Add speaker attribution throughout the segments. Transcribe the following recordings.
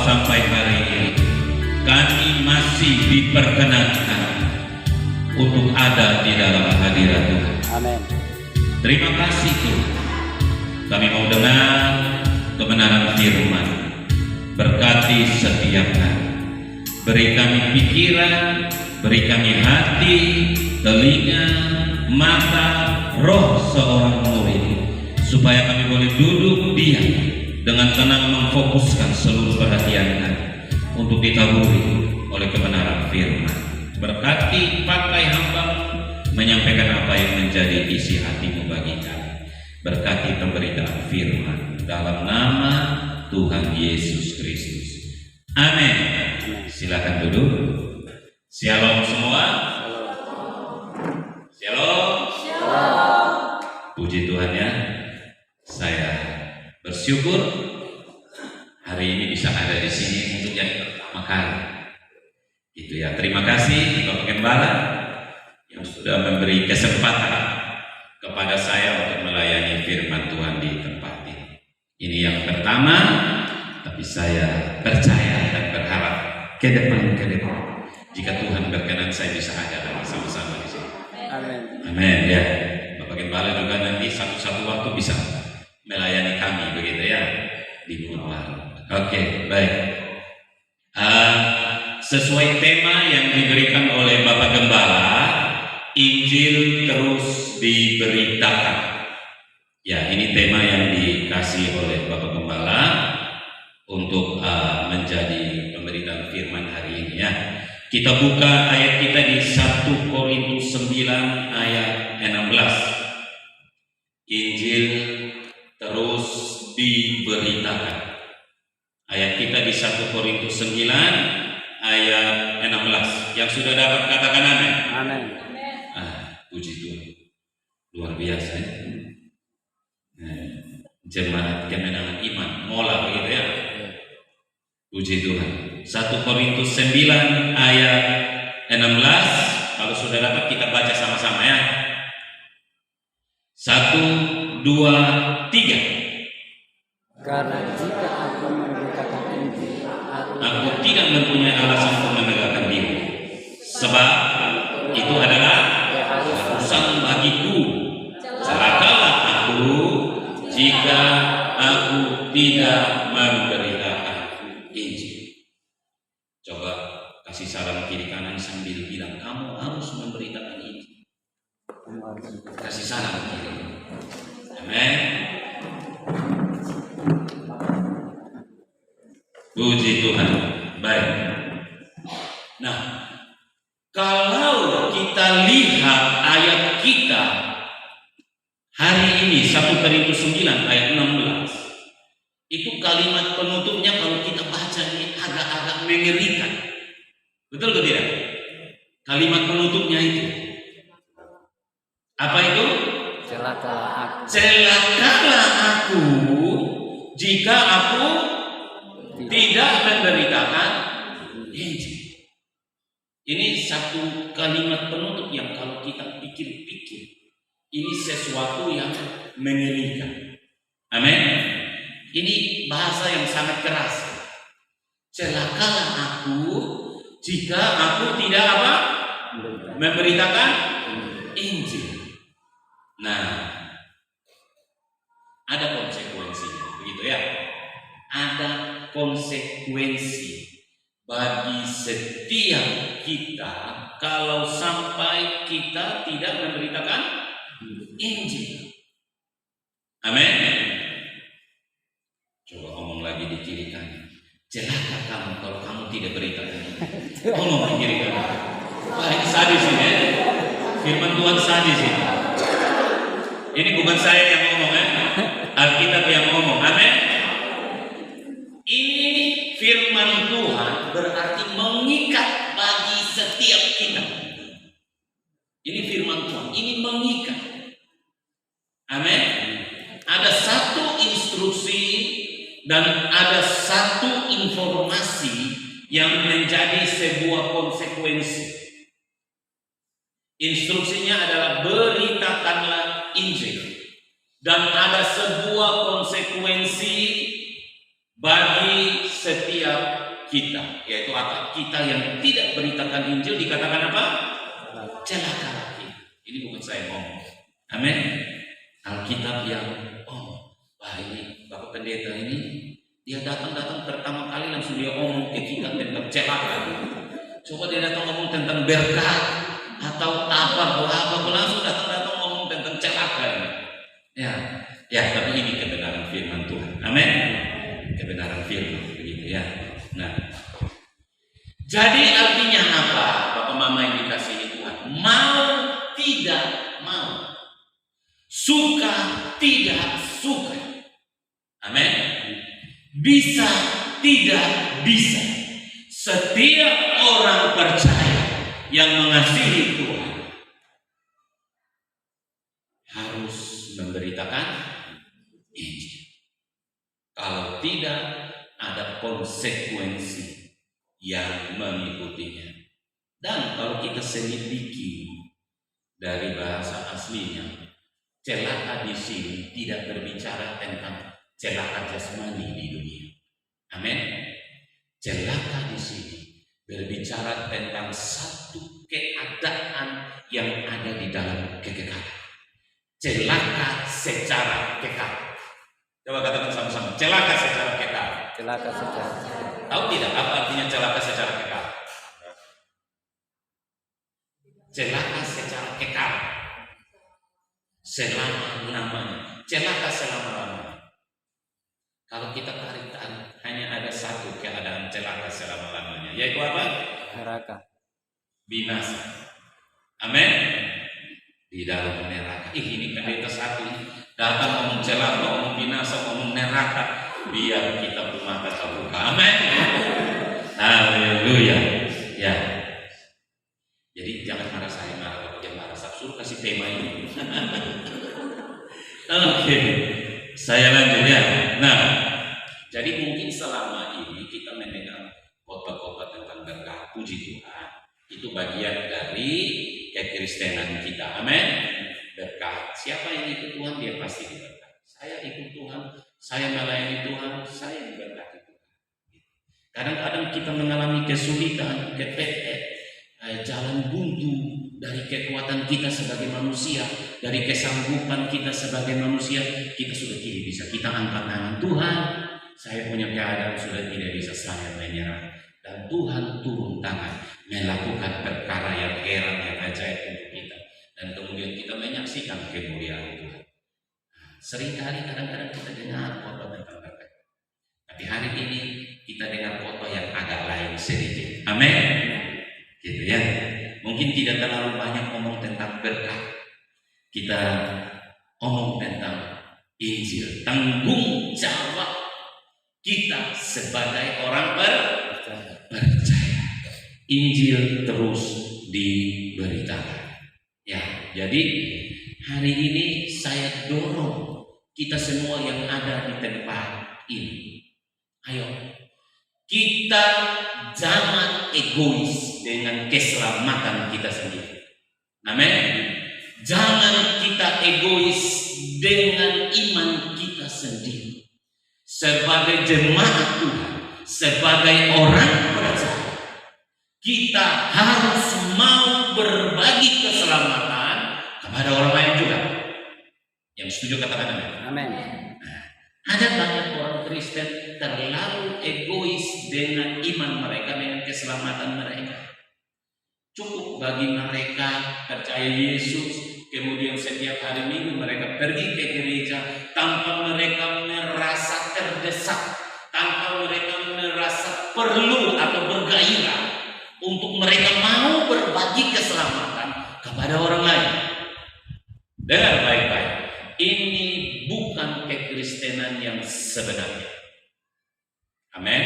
Speaker 1: Sampai hari ini kami masih diperkenankan untuk ada di dalam hadirat Tuhan.
Speaker 2: Amin.
Speaker 1: Terima kasih Tuhan. Kami mau dengar kebenaran firman. Berkati setiap kami. Beri kami pikiran, beri kami hati, telinga, mata, roh seorang murid, supaya kami boleh duduk diam dengan tenang memfokuskan seluruh perhatian kami untuk ditaburi oleh kebenaran firman. Berkati pakai hamba menyampaikan apa yang menjadi isi hatimu bagi kami. Berkati pemberitaan firman dalam nama Tuhan Yesus Kristus. Amin. Silakan duduk. Shalom semua. Shalom.
Speaker 2: Shalom.
Speaker 1: Puji Tuhan ya. Saya bersyukur hari ini bisa ada di sini untuk yang pertama kali. Itu ya. Terima kasih Bapak Gembala yang sudah memberi kesempatan kepada saya untuk melayani firman Tuhan di tempat ini. Ini yang pertama, tapi saya percaya dan berharap ke depan jika Tuhan berkenan saya bisa ada sama-sama di sini.
Speaker 2: Amin.
Speaker 1: Amin ya. Bapak Gembala juga nanti satu waktu bisa melayani kami begitu ya di Bunga. Oke, baik. Sesuai tema yang diberikan oleh Bapak Gembala, Injil terus diberitakan. Ya, ini tema yang dikasih oleh Bapak Gembala untuk menjadi pemberitaan firman hari ini ya. Kita buka ayat kita di 1 Korintus 9 ayat 16. Injil terus diberitakan. Ayat kita di 1 Korintus 9 ayat 16. Yang sudah dapat katakan amin.
Speaker 2: Amin.
Speaker 1: Puji Tuhan. Luar biasa ya. Jemaat kemenangan iman, mola begitu ya. Puji Tuhan. 1 Korintus 9 ayat 16. Kalau sudah dapat kita baca sama-sama ya. 1, 2, 3.
Speaker 2: Karena jika aku memberitakan Injil,
Speaker 1: aku tidak mempunyai alasan untuk menegakkan diri, sebab itu adalah urusan bagiku. Celakalah aku jika aku tidak memberitakan Injil. Coba kasih saran kiri kanan sambil bilang kamu harus memberitakan Injil. Kasih saran kiri. Amin. Puji Tuhan. Baik. Nah, kalau kita lihat ayat kita hari ini 1 Korintus 9 ayat 16, itu kalimat penutupnya kalau kita baca ini agak-agak mengerikan. Betul atau tidak? Kalimat penutupnya itu apa itu?
Speaker 2: celakalah aku.
Speaker 1: Celakalah aku jika aku tidak memberitakan Injil. Ini satu kalimat penutup yang kalau kita pikir-pikir, ini sesuatu yang mengerikan. Amin. Ini bahasa yang sangat keras. Celakalah aku jika aku tidak apa? Memberitakan Injil. Nah, ada konsekuensinya, begitu ya. Ada konsekuensi bagi setiap kita kalau sampai kita tidak memberitakan Injil. Amin. Coba ngomong lagi di kiri kanan. Celaka kamu kalau kamu tidak beritakan Injil. Ngomong di kiri kanan. Wah, ini sadis ini ya. Firman Tuhan sadis ini. Ini bukan saya yang ngomong ya. Alkitab yang ngomong. Amin. Ini firman Tuhan berarti mengikat bagi ini mengikat. Amin. Ada satu instruksi dan ada satu informasi yang menjadi sebuah konsekuensi. Instruksinya adalah beritakanlah Injil. Dan ada sebuah konsekuensi bagi setiap kita, yaitu apa? Kita yang tidak beritakan Injil dikatakan apa? Celaka. Ini bukan saya ngomong. Amin. Alkitab yang ini Bapak Pendeta ini dia datang pertama kali langsung dia ngomong ke kita tentang celaka. Coba dia datang ngomong tentang berkat atau apa langsung datang ngomong tentang celaka ini. Ya, tapi ini kebenaran firman Tuhan. Amin. Kebenaran firman begitu ya. Nah, jadi artinya apa? Bapak Mama yang dikasihi Tuhan, mau tidak mau, suka tidak suka, amin, bisa tidak bisa, setiap orang percaya yang mengasihi Tuhan harus memberitakan Injil. Kalau tidak, ada konsekuensi yang mengikutinya. Dan kalau kita selidiki dari bahasa aslinya, celaka di sini tidak berbicara tentang celaka jasmani di dunia. Amin. Celaka di sini berbicara tentang satu keadaan yang ada di dalam kekekalan. Celaka secara kekal. Coba katakan sama-sama, celaka secara kekal.
Speaker 2: Celaka secara.
Speaker 1: Tahu tidak apa artinya celaka secara kekal? Celaka secara kekal. Selama-lamanya. Celaka selama-lamanya. Kalau kita tarik hanya ada satu keadaan celaka selama-lamanya, yaitu apa?
Speaker 2: Neraka.
Speaker 1: Binasa. Amin. Di dalam neraka. Ini pendeta satu datang ngomong celaka, ngomong binasa, ngomong neraka, biar kita bermata terbuka. Amin. Haleluya. Ya. Jadi jangan marah saya, marah jangan marah. Suruh kasih tema ini. Oke. Saya lanjut ya. Nah, jadi mungkin selama ini kita mendengar khotbah-khotbah tentang berkat, puji Tuhan. Itu bagian dari kekristenan kita. Amin. Berkat. Siapa yang ikut Tuhan, dia pasti diberkati. Saya ikut Tuhan, saya melayani Tuhan, saya diberkati Tuhan. Kadang-kadang kita mengalami kesulitan, jalan buntu dari kekuatan kita sebagai manusia, dari kesanggupan kita sebagai manusia. Kita sudah tidak bisa. Kita angkat tangan, Tuhan, saya punya keadaan sudah tidak bisa, saya menyerah. Dan Tuhan turun tangan melakukan perkara yang heran, yang ajaib untuk kita. Dan kemudian kita menyaksikan kemuliaan Tuhan. Seringkali kadang-kadang kita dengar khotbah tentang berkat. Tapi hari ini kita dengar khotbah yang agak lain sedikit. Amin. Gitu ya. Mungkin tidak terlalu banyak ngomong tentang berkat. Kita ngomong tentang Injil. Tanggung jawab kita sebagai orang percaya. Injil terus diberitakan. Ya, jadi hari ini saya dorong kita semua yang ada di tempat ini. Ayo, kita jangan egois dengan keselamatan kita sendiri. Amin. Jangan kita egois dengan iman kita sendiri. Sebagai jemaat Tuhan, sebagai orang percaya, kita harus mau berbagi keselamatan kepada orang lain juga. Yang setuju katakan amin.
Speaker 2: Amin.
Speaker 1: Ada banyak orang Kristen terlalu egois dengan iman mereka, dengan keselamatan mereka. Cukup bagi mereka percaya Yesus, kemudian setiap hari Minggu mereka pergi ke gereja tanpa mereka merasa terdesak, tanpa mereka merasa perlu atau bergairah untuk mereka mau berbagi keselamatan kepada orang lain. Dengar baik-baik, ini bukan kekristenan yang sebenarnya. Amin.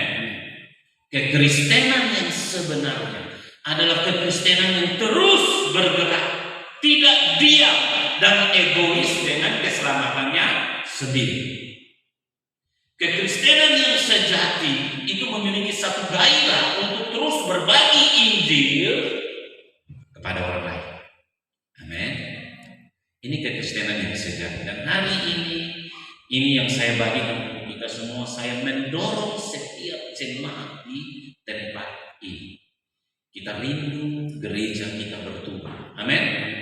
Speaker 1: Kekristenan yang sebenarnya adalah kekristenan yang terus bergerak, tidak diam. dan egois dengan keselamatannya sendiri. Kekristenan yang sejati itu memiliki satu gairah untuk terus berbagi Injil kepada orang lain. Amin. Ini kekristenan yang sejati. Dan hari ini yang saya bagikan untuk kita semua. Saya mendorong setiap jemaat di tempat ini. Kita rindu gereja kita bertumbuh. Amin.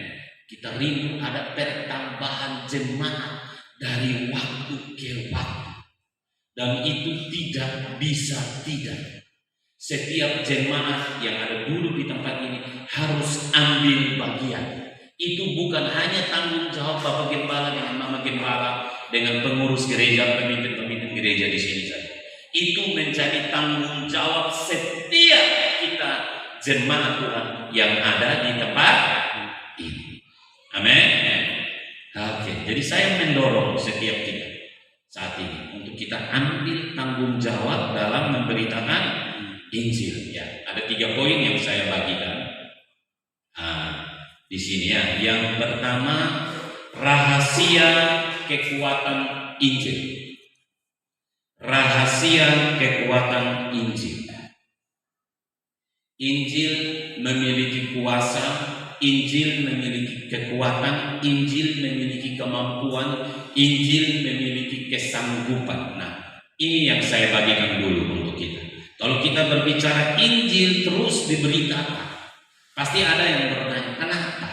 Speaker 1: Kita rindu ada pertambahan jemaat dari waktu ke waktu. Dan itu tidak bisa tidak. Setiap jemaat yang ada dulu di tempat ini harus ambil bagian. Itu bukan hanya tanggung jawab Bapak Gembala dengan Mama Gembala, dengan pengurus gereja, pemimpin-pemimpin gereja di sini saja. Itu menjadi tanggung jawab setiap kita jemaat Tuhan yang ada di tempat ini. Amin. Oke, jadi saya mendorong setiap kita saat ini untuk kita ambil tanggung jawab dalam memberitakan Injil. Ya, ada 3 poin yang saya bagikan di sini ya. Yang pertama, rahasia kekuatan Injil. Rahasia kekuatan Injil. Injil memiliki kuasa, Injil memiliki kekuatan, Injil memiliki kemampuan, Injil memiliki kesanggupan. Nah, ini yang saya bagikan dulu untuk kita. Kalau kita berbicara Injil terus diberitakan, pasti ada yang bertanya, kenapa?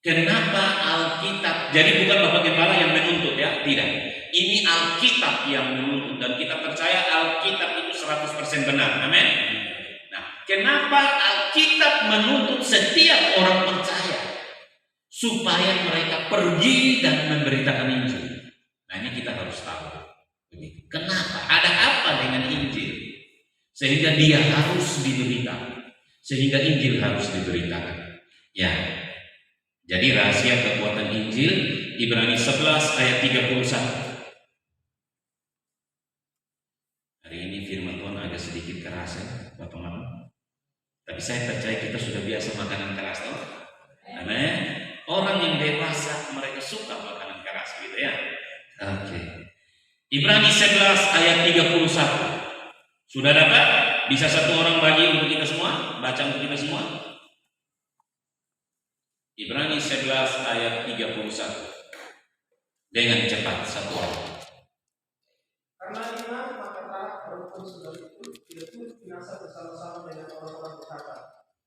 Speaker 1: Kenapa Alkitab? Jadi bukan Bapak Gembala yang menuntut ya, tidak. Ini Alkitab yang menuntut dan kita percaya Alkitab itu 100% benar. Amin. Nah, kenapa Alkitab menuntut setiap orang percaya supaya mereka pergi dan memberitakan Injil? Nah, ini kita harus tahu. Kenapa? Ada apa dengan Injil? Sehingga dia harus diberitakan. Sehingga Injil harus diberitakan. Ya. Jadi rahasia kekuatan Injil, Ibrani 11 ayat 31. Hari ini firman Tuhan agak sedikit keras ya, Bapak-Bapak. Tapi saya percaya kita sudah biasa makanan keras, toh? Amin. Orang yang dewasa mereka suka makanan keras, gitu ya. Oke. Ibrani 11 ayat 31. Sudah dapat? Bisa satu orang bagi untuk kita semua? Baca untuk kita semua. Ibrani 11 ayat 31. Dengan cepat satu orang.
Speaker 3: Karena iman maka taat walaupun sudah tidak turut binasa bersama-sama dengan orang-orang berkata,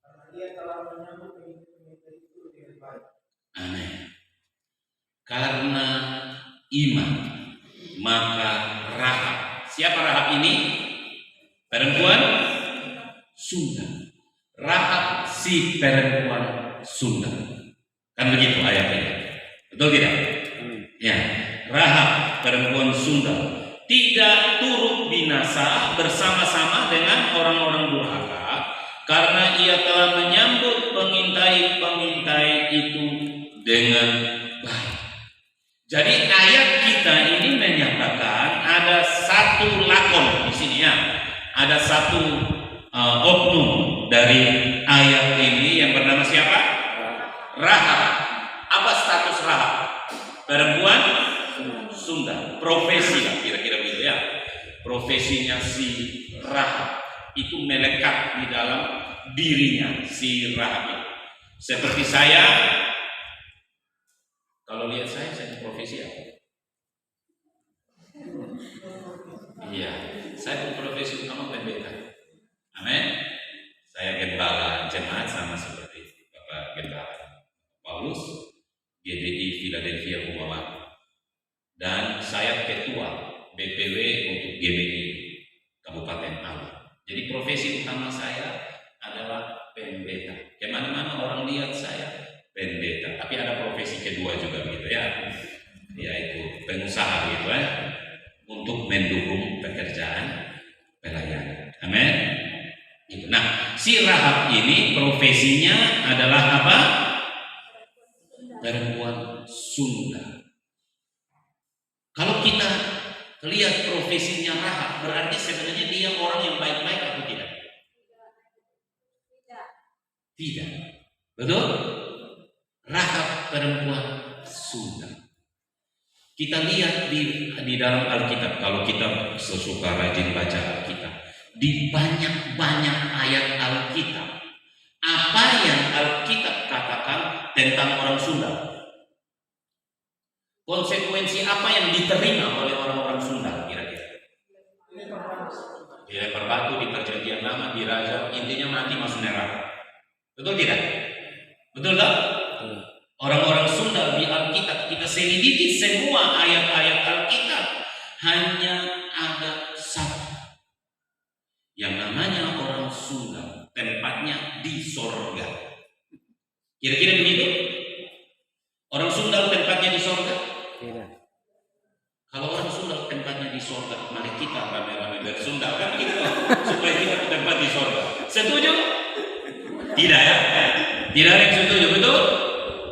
Speaker 3: karena dia telah menyambut pengikut-pengikut itu dengan baik.
Speaker 1: Amin. Karena iman maka Rahab. Siapa Rahab ini? Perempuan Sunda. Rahab si perempuan Sunda. Kan begitu ayatnya. Betul tidak? Ya. Rahab perempuan Sunda tidak turut binasa bersama-sama dengan orang-orang durhaka karena ia telah menyambut pengintai-pengintai itu dengan baik. Jadi ayat kita ini menyatakan ada satu lakon di sini ya. Ada satu oknum dari ayat ini yang bernama siapa? Rahab. Apa status Rahab? Perempuan Sunda. Profesi lah kira-kira begitu ya. Profesinya si Rahab itu melekat di dalam dirinya si Rahab itu. Seperti saya, kalau lihat saya profesi apa? Iya, saya profesi utama pendeta. Amin. Saya gembala jemaat sama seperti Bapak Gembala Paulus, GDI Philadelphia Umawa. Dan saya ketua BPW untuk GBI Kabupaten Alor. Jadi profesi utama saya adalah pendeta. Kemana-mana orang lihat saya pendeta. Tapi ada profesi kedua juga gitu ya, yaitu pengusaha gitu ya, untuk mendukung pekerjaan pelayanan. Amin. Nah, si Rahab ini profesinya adalah apa? Perempuan Sunda. Kalau kita lihat profesinya Rahab, berarti sebenarnya dia orang yang baik-baik atau tidak? Tidak. Betul? Rahab perempuan Kita lihat di dalam Alkitab, kalau kita sesuka rajin baca Alkitab, di banyak-banyak ayat Alkitab, apa yang Alkitab katakan tentang orang Sunda? Konsekuensi apa yang diterima oleh orang-orang Sunda kira-kira? Dilempar batu di perjanjian lama, dirajam, intinya mati masuk neraka. Betul tidak? Betul tak? Orang-orang Sunda di Alkitab, kita selidiki semua ayat-ayat Alkitab, hanya ada satu. Yang namanya orang Sunda, tempatnya di sorga. Kira-kira begitu? Orang Sunda tempatnya di sorga?
Speaker 2: Tidak.
Speaker 1: Kalau orang Sunda tempatnya di sorga, mari kita rame-rame bersunda kan gitu, supaya kita tempat di sorga. Setuju? Tidak ya? Tidak ada yang setuju, betul?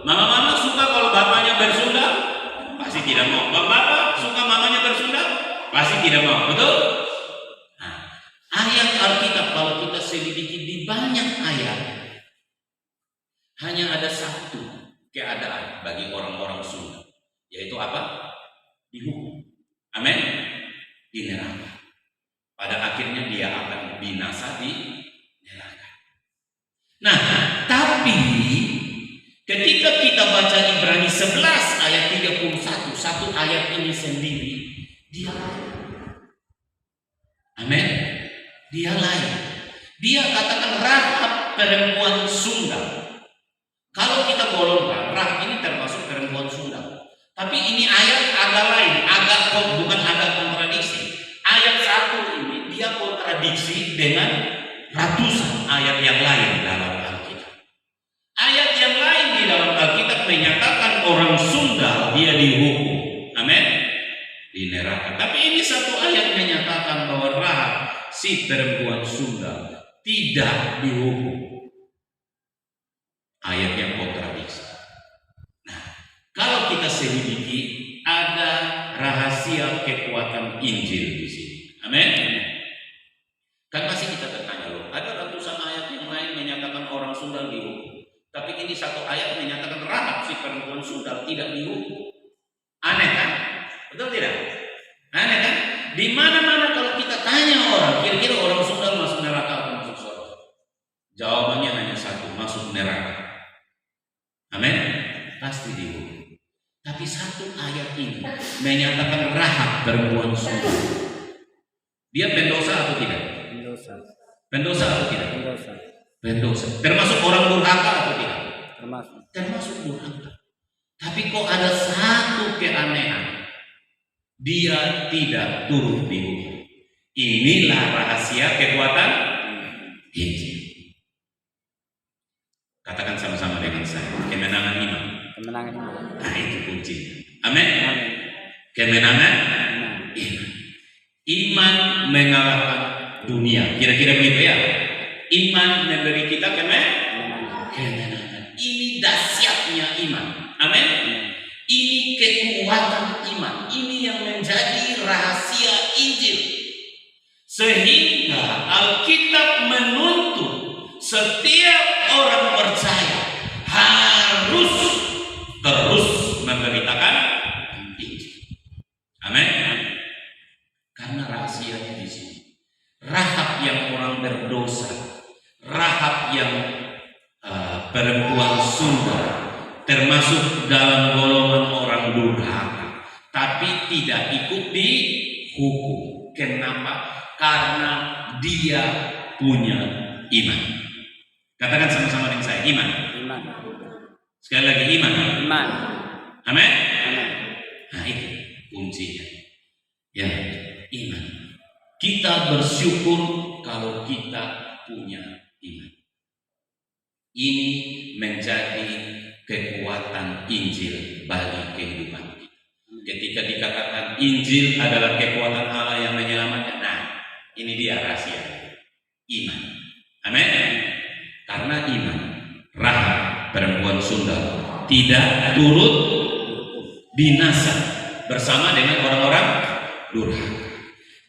Speaker 1: Mama-mama suka kalau bapaknya bersunda? Pasti tidak mau. Bapak suka mamanya bersunda? Pasti tidak mau, betul? Nah, ayat Alkitab kalau kita selidiki di banyak ayat, hanya ada satu keadaan bagi orang-orang Sunda, yaitu apa? Dihukum. Amin. Di neraka. Pada akhirnya dia akan binasa di neraka. Nah, tapi ketika kita baca Ibrani 11 ayat 31, satu ayat ini sendiri, dia lain. Amin. Dia lain. Dia katakan Rahab perempuan Sunda. Kalau kita golongkan, Rahab ini termasuk perempuan Sunda. Tapi ini ayat agak lain, bukan agak kontradiksi. Ayat satu ini dia kontradiksi dengan ratusan ayat yang lain dalam Alkitab. Ayat yang lain di dalam Alkitab menyatakan orang Sunda dia dihukum. Amin. Di neraka. Tapi ini satu ayat menyatakan bahwa Rahab si perempuan Sunda tidak dihukum. Ayat yang kontradiksi. Nah, kalau kita selidiki ada rahasia kekuatan Injil di sini. Amin. Kan masih kita bertanya loh, ada ratusan ayat yang lain menyatakan orang Sunda dihukum. Tapi ini satu ayat menyatakan Rahab si perempuan Sunda tidak dihukum. Aneh kan? Betul tidak? Aneh kan? Di mana-mana kalau kita tanya orang, kira-kira orang Sunda masuk neraka atau masuk surga? Jawabannya hanya satu, masuk neraka. Amin. Pasti dihukum. Tapi satu ayat ini menyatakan Rahab perempuan Sunda. Dia pendosa atau tidak?
Speaker 2: Pendosa.
Speaker 1: Pendosa atau tidak?
Speaker 2: Pendosa.
Speaker 1: Pendosa. Termasuk orang durhaka atau tidak?
Speaker 2: Termasuk.
Speaker 1: Termasuk durhaka. Tapi kok ada satu keanehan. Dia tidak turut dihukum. Inilah rahasia kekuatan Injil. Katakan sama-sama dengan saya, kemenangan iman.
Speaker 2: Kemenangan iman.
Speaker 1: Nah itu kuncinya. Amin.
Speaker 2: Amin.
Speaker 1: Kemenangan
Speaker 2: Iman.
Speaker 1: iman. Iman mengalahkan dunia. Kira-kira begitu ya. Iman memberi kita kemenangan. Ini dahsyatnya iman. Amin. Ini kekuatan iman. Ini yang menjadi rahasia Injil. Sehingga Alkitab menuntut setiap orang percaya harus terus memberitakan Injil. Amin. Karena rahasianya di sini. Rahab yang orang berdosa, Rahab yang perempuan Sunda, termasuk dalam golongan orang durhaka, tapi tidak ikut dihukum. Kenapa? Karena dia punya iman. Katakan sama-sama dengan saya, iman.
Speaker 2: Iman.
Speaker 1: Sekali lagi, iman.
Speaker 2: Iman.
Speaker 1: Amin.
Speaker 2: Amin.
Speaker 1: Nah itu kuncinya. Ya, iman. Kita bersyukur kalau kita punya iman. Ini menjadi kekuatan Injil bagi kehidupan kita. Ketika dikatakan Injil adalah kekuatan Allah yang menyelamatkan, nah ini dia rahasia iman. Amin. Karena iman, Rahab perempuan Sunda tidak turut binasa bersama dengan orang-orang durhaka.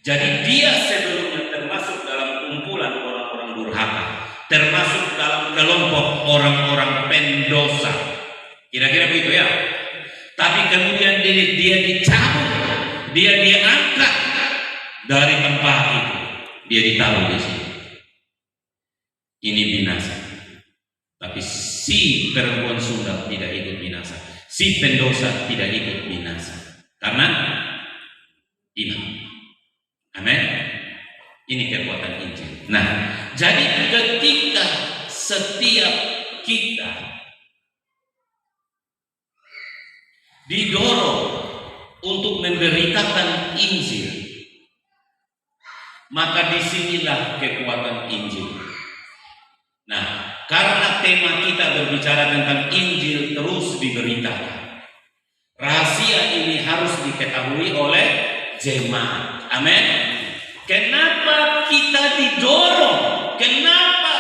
Speaker 1: Jadi dia sebelumnya termasuk dalam kumpulan orang-orang durhaka, termasuk dalam kelompok orang-orang pendosa. Kira-kira begitu ya. Tapi kemudian dia dicabut, dia diangkat dari tempat itu, dia ditaruh di sini. Ini binasa. Tapi si perempuan Sunda tidak ikut binasa, si pendosa tidak ikut binasa, karena iman. Amin. Ini kekuatan Injil. Nah, jadi ketika setiap kita didorong untuk memberitakan Injil, maka disinilah kekuatan Injil. Nah, karena tema kita berbicara tentang Injil terus diberitakan, rahasia ini harus diketahui oleh jemaat. Amin. Kenapa kita didorong? Kenapa?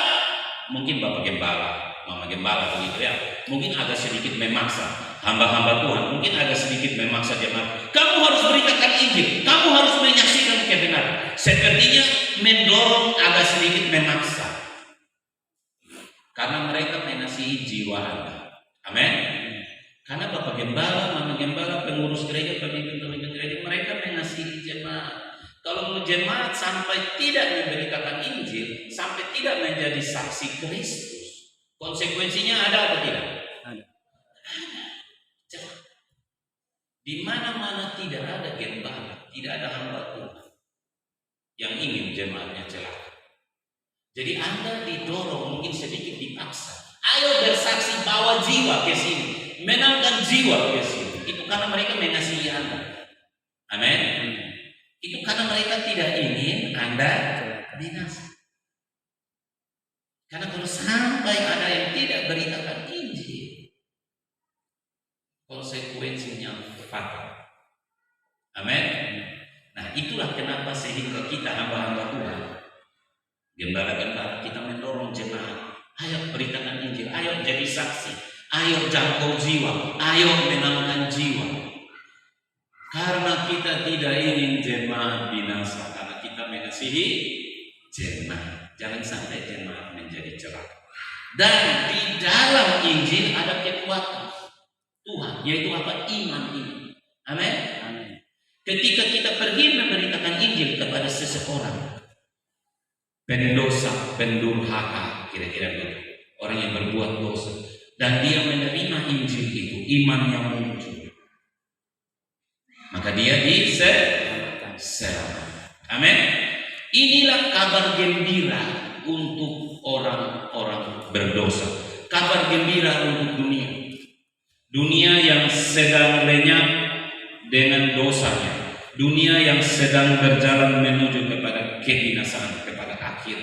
Speaker 1: Mungkin Bapak Gembala, Mama Gembala begitu ya, mungkin agak sedikit memaksa hamba-hamba Tuhan, mungkin agak sedikit memaksa jemaat. Kamu harus beritakan Injil, kamu harus menyaksikan kebenaran. Sepertinya mendorong, agak sedikit memaksa, karena mereka mengasihi jiwa Anda. Amin. Karena Bapak Gembala, Mama Gembala, pengurus gereja, pemimpin-pemimpin gereja, mereka mengasihi jemaat. Kalau jemaat sampai tidak memberitakan Injil, sampai tidak menjadi saksi Kristus, konsekuensinya ada atau tidak?
Speaker 2: Ada.
Speaker 1: Di mana-mana tidak ada gembala, tidak ada hamba Tuhan yang ingin jemaatnya celaka. Jadi Anda didorong, mungkin sedikit dipaksa. Ayo bersaksi, bawa jiwa ke sini, menangkan jiwa ke sini. Itu karena mereka mengasihi Anda. Amin. Itu karena mereka tidak ingin Anda binasa. Karena kalau sampai ada yang tidak beritakan Injil, konsekuensinya fatal. Amin. Nah, itulah kenapa sehingga kita hamba-hamba Tuhan, gembala-gembala, kita mendorong jemaat, ayo beritakan Injil, ayo jadi saksi, ayo jangkau jiwa, ayo menangkan jiwa. Karena kita tidak ingin jemaat binasa, karena kita mengasihi jemaat. Jangan sampai jemaat menjadi celaka. Dan di dalam Injil ada kekuatan Tuhan, yaitu apa? Iman ini. Amin. Ketika kita pergi memberitakan Injil kepada seseorang, pendosa, pendurhaka, kira-kira begitu, orang yang berbuat dosa, dan dia menerima Injil itu, iman yang muncul, maka dia diselamatkan. Amin. Inilah kabar gembira untuk orang-orang berdosa. Kabar gembira untuk dunia. Dunia yang sedang lenyap dengan dosanya. Dunia yang sedang berjalan menuju kepada kebinasaan, kepada akhir.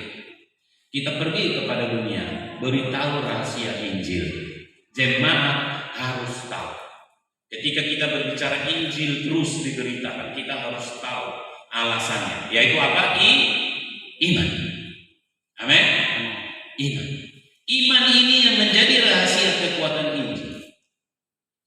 Speaker 1: Kita pergi kepada dunia, beritahu rahasia Injil. Jemaat harus tahu. Ketika kita berbicara Injil terus diberitakan, kita harus tahu alasannya, yaitu apa? Iman. Amin. Iman. Iman ini yang menjadi rahasia kekuatan Injil.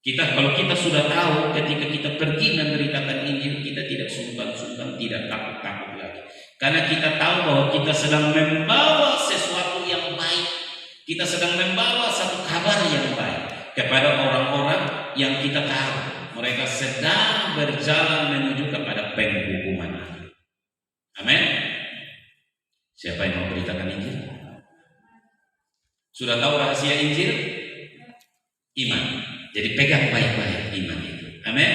Speaker 1: Kalau kita sudah tahu, ketika kita pergi memberitakan Injil, kita tidak sungkan-sungkan, tidak takut-takut lagi. Karena kita tahu bahwa kita sedang membawa sesuatu yang baik. Kita sedang membawa satu kabar yang baik kepada orang-orang yang kita tahu mereka sedang berjalan menuju kepada penghukuman. Amin. Siapa yang mau beritakan Injil? Sudah tahu rahasia Injil? Iman. Jadi pegang baik-baik iman itu. Amin.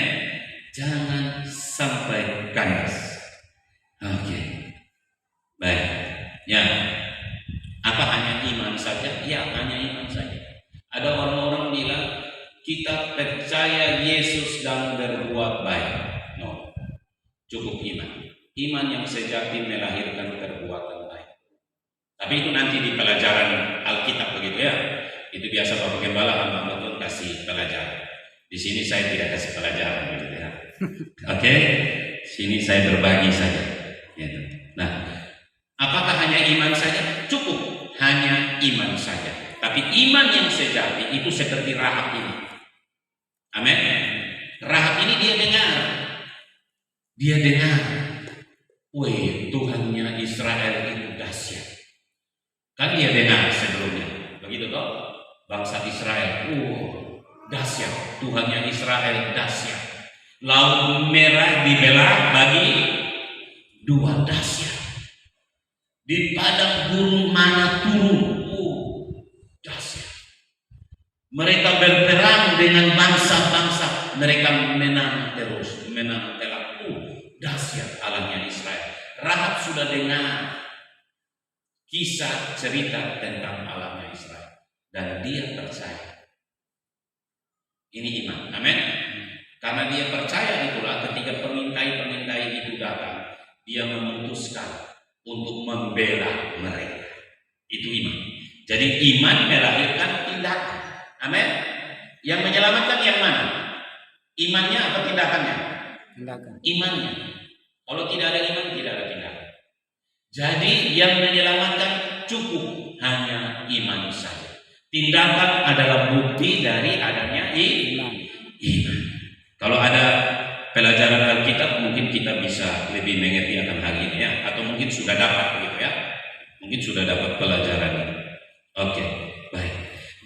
Speaker 1: Jangan sampai kandas. Oke. Baik. Ya. Apa hanya iman saja? Ya, hanya iman saja. Ada orang-orang bilang kita percaya Yesus dan berbuat baik. No. Cukup iman. Iman yang sejati melahirkan perbuatan baik. Tapi itu nanti di pelajaran Alkitab begitu ya. Itu biasa Bapak Gembala hamba Tuhan kasih pelajaran. Di sini saya tidak kasih pelajaran begitu ya. Oke? Sini saya berbagi saja. Gitu. Nah, apakah hanya iman saja? Cukup. Hanya iman saja. Tapi iman yang sejati itu seperti Rahab ini. Amin. Rahab ini dia dengar. Dia dengar. Wih, Tuhannya Israel itu dahsyat. Kan dia dengar sebelumnya. Begitu toh? Bangsa Israel. dahsyat. Tuhannya Israel dahsyat. Laut Merah dibelah bagi dua, dahsyat. Di padang gurun mana turun, dahsyat. Mereka berperang dengan bangsa-bangsa, mereka menang terus, menang telak. Dahsyat Allahnya Israel. Rahab sudah dengar kisah cerita tentang Allahnya Israel dan dia percaya. Ini iman, amin. Karena dia percaya itulah ketika pengintai-pengintai itu datang, dia memutuskan untuk membela mereka. Itu iman. Jadi iman melahirkan tindakan. Amin. Yang menyelamatkan yang mana? Imannya apa tindakannya?
Speaker 2: Tindakan.
Speaker 1: Imannya. Kalau tidak ada iman, tidak ada tindakan. Jadi yang menyelamatkan cukup hanya iman saja. Tindakan adalah bukti dari adanya iman. Kalau ada pelajaran Alkitab, mungkin kita bisa lebih mengerti akan hal ini ya, atau mungkin sudah dapat begitu ya. Mungkin sudah dapat pelajaran ini. Oke, baik.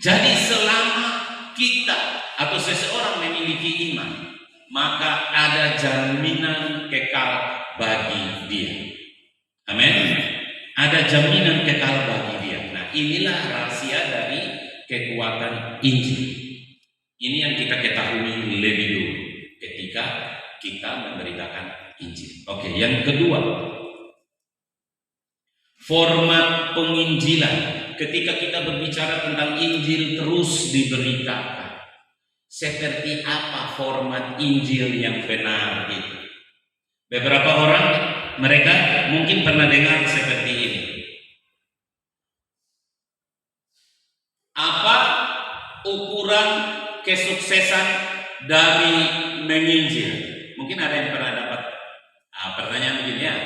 Speaker 1: Jadi selama kita atau seseorang memiliki iman, maka ada jaminan kekal bagi dia. Amin. Ada jaminan kekal bagi dia. Nah, inilah rahasia dari kekuatan Injil. Ini yang kita ketahui lebih dulu ketika kita memberitakan Injil. Oke, yang kedua, format penginjilan. Ketika kita berbicara tentang Injil terus diberitakan, seperti apa format Injil yang benar itu? Beberapa orang mereka mungkin pernah dengar seperti ini. Apa ukuran kesuksesan dari menginjil? Mungkin ada yang pernah dapat pertanyaan begini ya.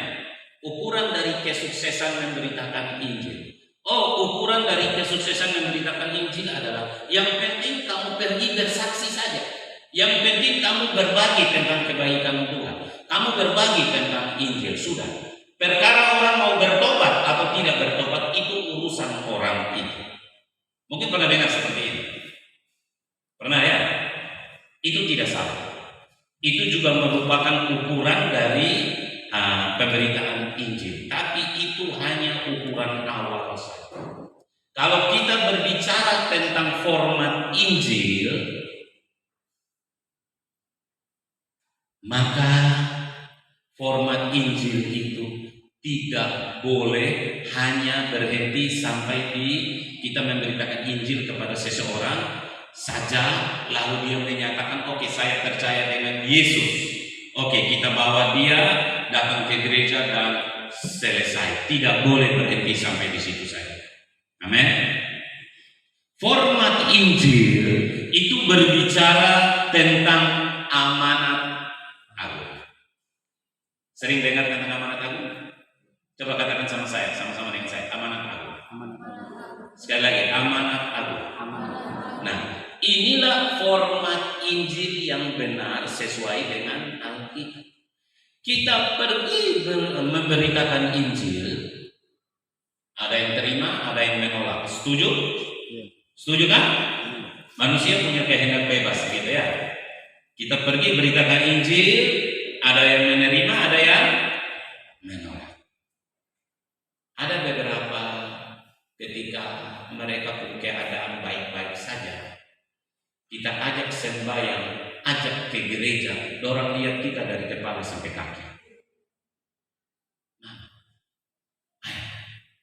Speaker 1: Ukuran dari kesuksesan memberitakan Injil. Ukuran dari kesuksesan memberitakan Injil adalah yang penting kamu pergi bersaksi saja. Yang penting kamu berbagi tentang kebaikan Tuhan. Kamu berbagi tentang Injil, sudah. Perkara orang mau bertobat atau tidak bertobat itu urusan orang itu. Mungkin pernah dengar seperti ini. Pernah ya? Itu tidak salah. Itu juga merupakan ukuran dari pemberitaan Injil. Tapi itu hanya ukuran awal saja. Kalau kita berbicara tentang format Injil, maka format Injil itu tidak boleh hanya berhenti sampai di kita memberitakan Injil kepada seseorang saja, lalu dia menyatakan oke, saya percaya dengan Yesus. Oke, kita bawa dia datang ke gereja dan selesai. Tidak boleh berhenti sampai di situ saja. Amin. Format Injil itu berbicara tentang amanat agung. Sering dengar tentang amanat agung? Coba katakan sama saya, sama-sama dengan saya, amanat agung. Sekali lagi, amanat agung. Nah, inilah format Injil yang benar sesuai dengan Alkitab. Kita pergi memberitakan Injil, ada yang terima, ada yang menolak. Setuju? Setuju kan? Manusia punya kehendak bebas, gitu ya. Kita pergi beritakan Injil, ada yang menerima, ada yang menolak. Ada beberapa ketika mereka pun keadaan baik-baik saja, kita ajak sembahyang, ajak ke gereja, dorang lihat kita dari kepala sampai kaki. Nah,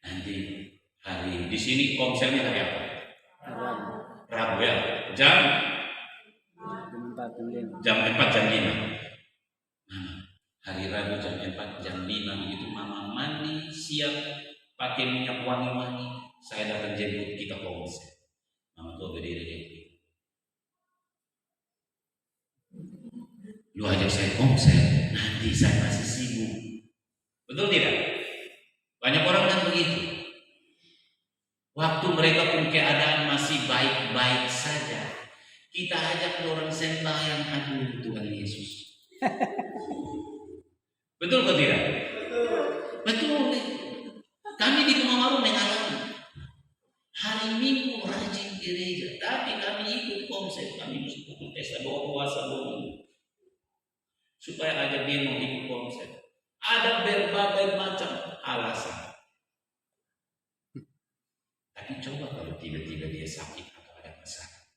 Speaker 1: nanti hari di sini konsernya hari apa? Rabu ya, jam 4 jam 5. Hari Rabu jam 4 jam 5 begitu mama mandi siap pakai minyak wangi-wangi, saya datang jemput kita konser. Mama tuh berdiri. Lu ajak saya konser, nanti saya masih sibuk. Betul tidak? Banyak orang kan begitu. Waktu mereka pun keadaan masih baik-baik saja, kita ajak orang sembahyang, aduh Tuhan Yesus. Betul atau tidak? Betul. Kami di Kumamaru mengalami hari Minggu rajin gereja, tapi kami ikut konser, kami pesta bawa puasa dulu, supaya ajak dia mau ikut konser. Ada berbagai macam alasan. Tapi coba kalau tiba-tiba dia sakit atau ada masalah,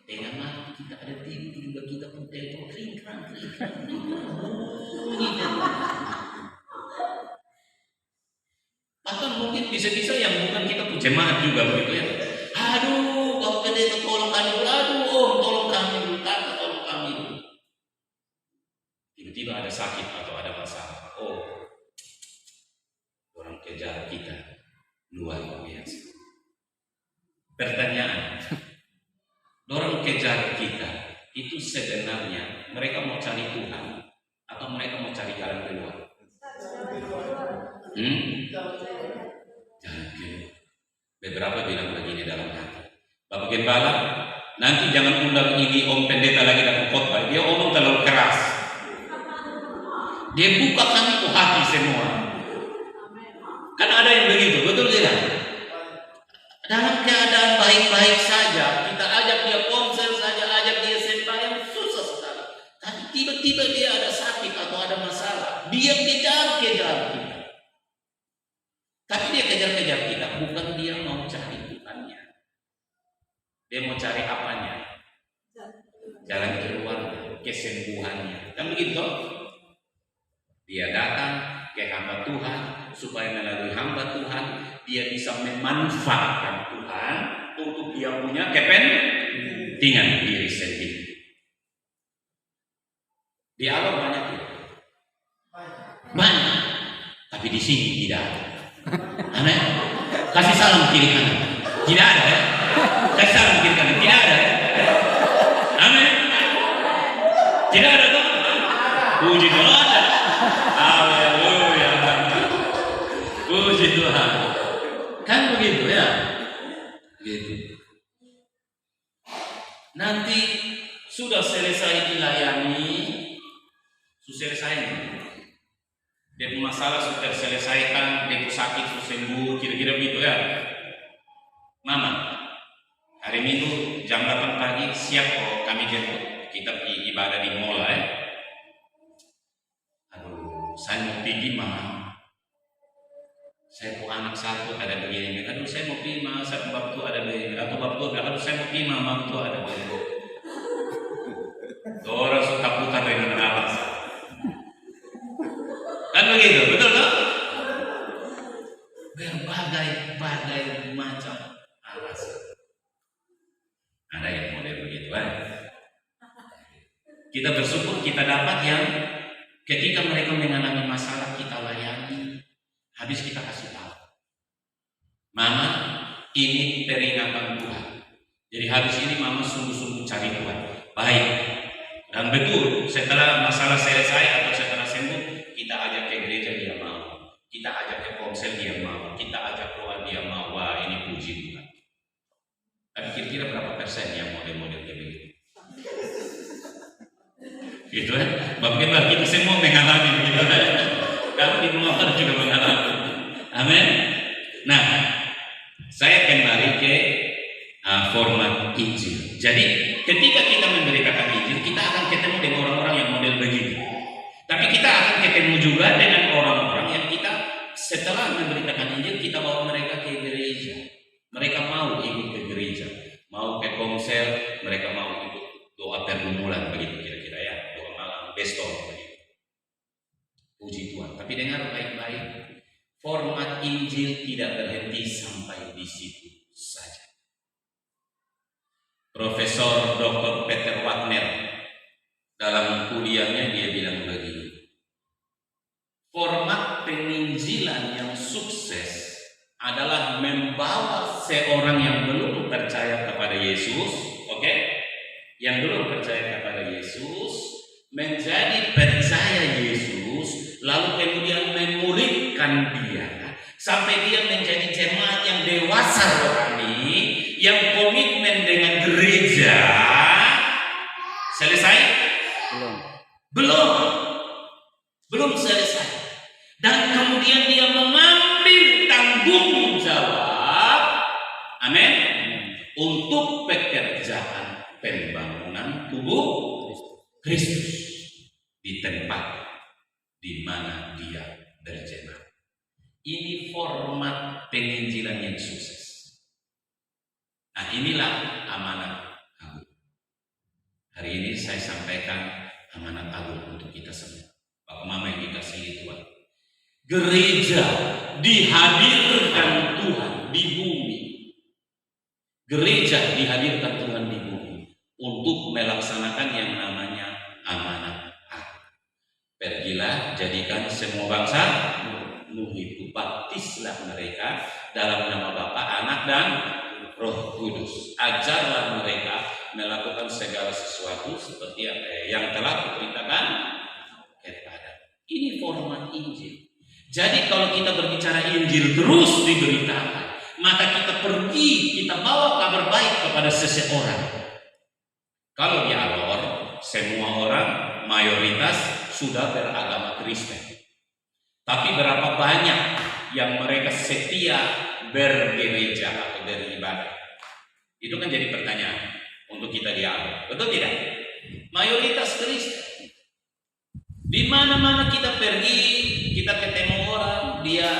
Speaker 1: tengah malam kita ada tiba-tiba kita pun telepon ring-rang. Bahkan mungkin bisa-bisa yang bukan kita pun jemaat juga begitu ya. Aduh, Bapak Pendeta tolong kami dulu. Aduh, Om tolong kami dulu. Kakak tolong kami dulu. Tiba-tiba ada sakit atau ada masalah. Oh, orang kejar kita luar biasa. Pertanyaan, orang kejar kita itu sebenarnya mereka mau cari Tuhan atau mereka mau cari jalan keluar? Jalan keluar. Beberapa bilang begini dalam hati, Bapak Gembala, nanti jangan undang ini Om Pendeta lagi dapat khotbah. Dia omong terlalu keras. Dia buka kami ke hati semua. Kan ada yang begitu, betul tidak? Dalam keadaan baik-baik saja, kita ajak dia konser saja, ajak dia sembahyang, susah sekali. Tapi tiba-tiba dia ada sakit atau ada masalah, dia kejar-kejar kita. Tapi dia kejar-kejar kita, bukan dia mau cari Tuhannya. Dia mau cari apanya? Jalan keluarnya, kesembuhannya. Kan begitu? Dia datang ke hamba Tuhan, supaya melalui hamba Tuhan dia bisa memanfaatkan Tuhan untuk dia punya kepentingan diri sendiri. Di alam banyak ya? Banyak, tapi di sini tidak ada. Amin. Kasih salam kiri kanan. Tidak ada ya? Kasih salam kiri kanan. Tidak ada ya? Amin. Tidak ada tuh. Puji Tuhan. Haleluya. Puji Tuhan. Kan begitu ya? Begitu. Nanti sudah selesai dilayani, sudah selesai. Dia masalah sudah selesaikan, dia sakit sudah sembuh, kira-kira begitu ya. Mama, hari Minggu jam 8 pagi siap kok kami jemput. Kita pergi ibadah di mall ya. Aduh, saya mau pergi mah. Saya mau anak satu ada begini. Aduh, saya mau pergi mah, satu bab tu ada begini. Atau bab tu, aduh saya mau pergi mah, bab tu ada begini. Orang suka putar dengan alasan. Kan begitu, betul tak? Berbagai macam alasan. Ada yang model begitu kan? Kita bersyukur kita dapat yang ketika mereka mengalami masalah kita layani, habis kita kasih tahu. Mama, ini peringatan Tuhan. Jadi habis ini mama sungguh-sungguh cari Tuhan. Baik. Dan betul, setelah masalah selesai atau setelah sembuh, kita ajak ke gereja dia mau, kita ajak ke konser dia mau, kita ajak doa dia mau. Wah, ini puji Tuhan. Tapi kira-kira berapa persen yang model-model kayak begitu? Gitu kan? Bagaimana kita semua mengalami gitu kan? Kamu di rumah juga mengalami. Amin. Nah, saya kembali ke format Injil. Jadi ketika kita memberitakan Injil, kita akan ketemu dengan orang-orang yang model begitu. Tapi kita akan ketemu juga dengan orang-orang yang kita setelah memberitakan Injil, kita bawa mereka ke gereja. Mereka mau ikut ke gereja, mau ke konser, mereka mau ikut doa pergumulan begitu kira-kira ya, doa malam, besok begitu. Puji Tuhan. Tapi dengar baik-baik, format Injil tidak berhenti sampai di situ saja. Profesor Dr. Peter Wagner dalam kuliahnya dia bilang begini, format penginjilan yang sukses adalah membawa seorang yang belum percaya kepada Yesus, oke? Yang belum percaya kepada Yesus menjadi percaya Yesus, lalu kemudian memuridkan dia sampai dia menjadi jemaat yang dewasa rohani, yang komitmen dengan gereja. Selesai? Belum selesai. Dan kemudian dia mengambil tanggung jawab, amin, untuk pekerjaan pembangunan tubuh Kristus di tempat di mana dia berjemaat. Ini format penginjilan yang sukses. Nah, inilah amanat agung. Hari ini saya sampaikan amanat agung untuk kita semua. Bapak Mama yang dikasihi Tuhan. Gereja dihadirkan Tuhan di bumi. Gereja dihadirkan Tuhan di bumi untuk melaksanakan yang namanya amanat agung. Pergilah, jadikan semua bangsa murid, baptislah mereka dalam nama Bapa, Anak, dan Roh Kudus. Ajarlah mereka melakukan segala sesuatu seperti yang telah kuperintahkan kepada. Ini format Injil. Jadi kalau kita berbicara Injil terus diberitakan, maka kita pergi, kita bawa kabar baik kepada seseorang. Kalau di Alor, semua orang mayoritas sudah beragama Kristen. Tapi berapa banyak yang mereka setia bergereja atau beribadah? Itu kan jadi pertanyaan untuk kita di Alor. Betul tidak? Mayoritas Kristen. Di mana-mana kita pergi, kita ketemu orang, dia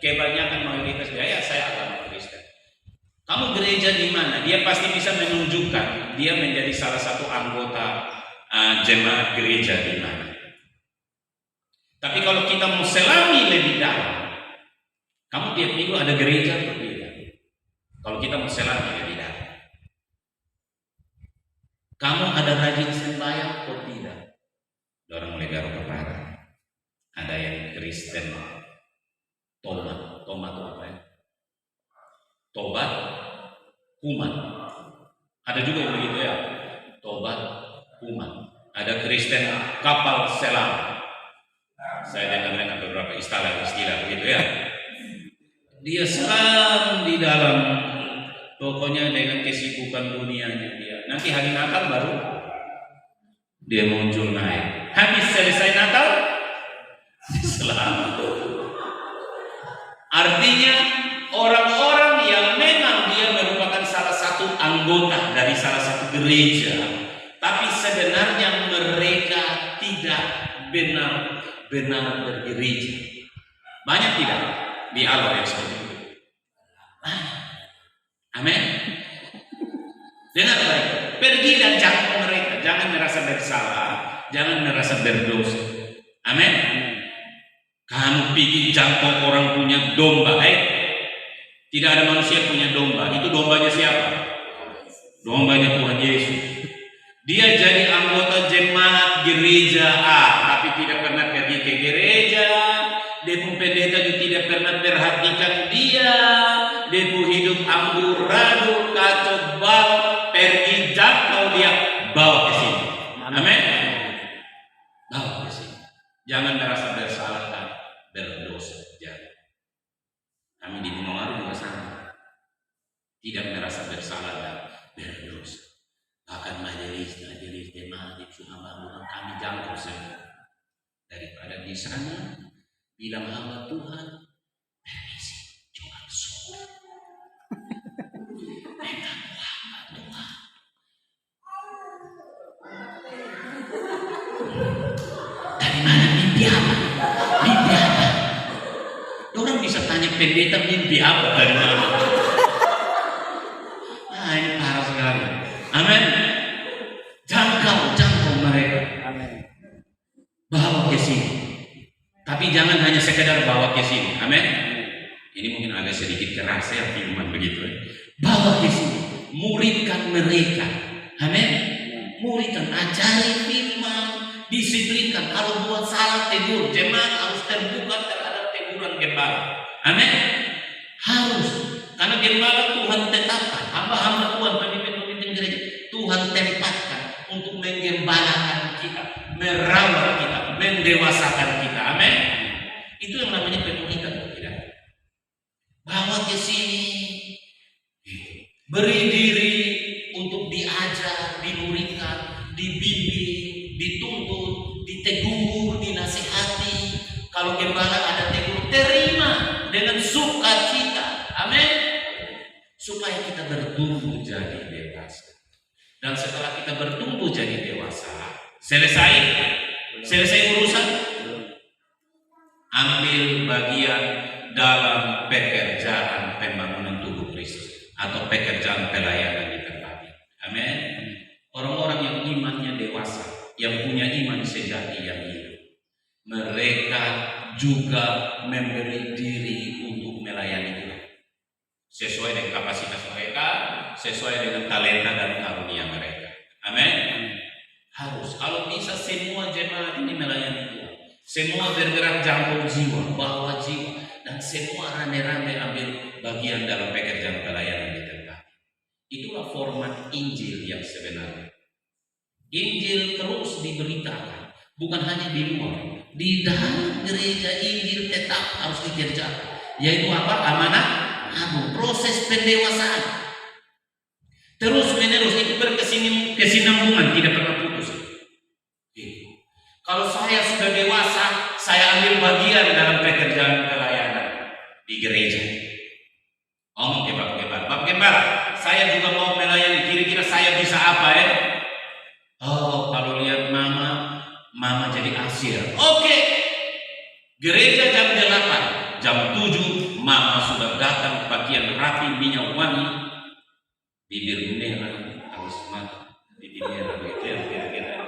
Speaker 1: kebanyakan mayoritas dia, ya saya agama Kristen. Kamu gereja di mana? Dia pasti bisa menunjukkan dia menjadi salah satu anggota jemaat gereja di mana. Tapi kalau kita mau selami lebih dalam, kamu tiap minggu ada gereja atau tidak? Kalau kita mau selami lebih dalam, kamu ada rajin sembahyang atau tidak? Orang mulai garuk kepala. Ada yang Kristen tomat itu apa ya? Tobat, kuman. Ada juga yang begitu ya, tobat, kuman. Ada Kristen kapal selam. Saya dengar beberapa istilah begitu ya. Dia selam di dalam, pokoknya dengan kesibukan dunianya dia. Nanti hari Natal baru dia muncul naik. Habis selesai Natal, selamat. Artinya orang-orang yang memang dia merupakan salah satu anggota dari salah satu gereja, tapi sebenarnya mereka tidak benar-benar bergereja. Banyak tidak di Alor yang seperti itu? Amin. Dengar baik, pergi dan jangkau mereka. Jangan merasa bersalah, jangan merasa berdosa. Amin. Kamu pikir jangkau orang punya domba, tidak ada manusia punya domba. Itu dombanya siapa? Dombanya Tuhan Yesus. Dia jadi anggota jemaat gereja A, tapi tidak pernah pergi ke gereja. Depu pendeta juga tidak pernah perhatikan dia. Depu hidup amburadul, kacau bal, pergi jangkau dia, bawa ke sini. Amin. Bawa ke sini. Jangan merasa bersalah dan berdosa. Jangan. Kami di Gunung Aru juga sama. Tidak merasa bersalah dan berdosa. Bahkan majelis jemaat di Sumabang kami jangkau semua. Daripada di sana bilang hamba Tuhan, permisi jual suku. Mengaku hamba Tuhan. Dari mana mimpi apa? Mimpi apa? Orang bisa tanya pendeta mimpi apa dari mana? Nah, ini parah sekali. Amin. Jangkau mereka.
Speaker 2: Amin.
Speaker 1: Bawa ke sini. Tapi jangan hanya sekedar bawa ke sini. Amin. Ini mungkin agak sedikit keras ya firman begitu. Bawa ke sini. Muridkan mereka. Amin. Muridkan, ajari firman, disiplinkan. Kalau buat salah tegur, jemaat harus terbuka terhadap teguran gembala. Amin. Harus. Karena gembala Tuhan tetapkan. Hamba-hamba Tuhan, pemimpin-pemimpin gereja Tuhan tempatkan untuk menggembalakan kita, merawat kita, mendewasakan kita. Amin. Itu yang namanya pemuridan, tidak? Bawa ke sini, beri diri untuk diajar, dimuridkan, dibimbing, dituntut, ditegur, dinasihati. Kalau gembala ada tegur, terima dengan sukacita. Amin. Supaya kita bertumbuh jadi dewasa. Dan setelah kita bertumbuh jadi dewasa, selesai urusan, ambil bagian dalam pekerjaan pembangunan tubuh Kristus atau pekerjaan pelayanan di tempat ini. Amin. Orang-orang yang imannya dewasa, yang punya iman sejati yang hidup, mereka juga memberi diri untuk melayani Tuhan sesuai dengan kapasitas mereka, sesuai dengan talenta dan karunia mereka. Amin. Harus, kalau bisa semua jemaat ini melayani Tuhan, semua bergerak jangkau jiwa, bawa jiwa, dan semua rame-rame ambil bagian dalam pekerjaan pelayanan di tempat. Itulah format Injil yang sebenarnya. Injil terus diberitakan, bukan hanya di luar, di dalam gereja Injil tetap harus dikerjakan. Yaitu apa? Amanah agung, proses pendewasaan. Terus menerus itu berkesinambungan, tidak pernah putus. Kalau saya sudah dewasa, saya ambil bagian dalam pekerjaan pelayanan di gereja. Ngomong ke Bapak Gembala, saya juga mau melayani. Kira-kira saya bisa apa ya? Oh, kalau lihat mama jadi asir. Oke. Gereja jam 8, jam 7 mama sudah datang pakaian rapi, minyak wangi, bibir merah, alis mata, bibir merah kira-kira.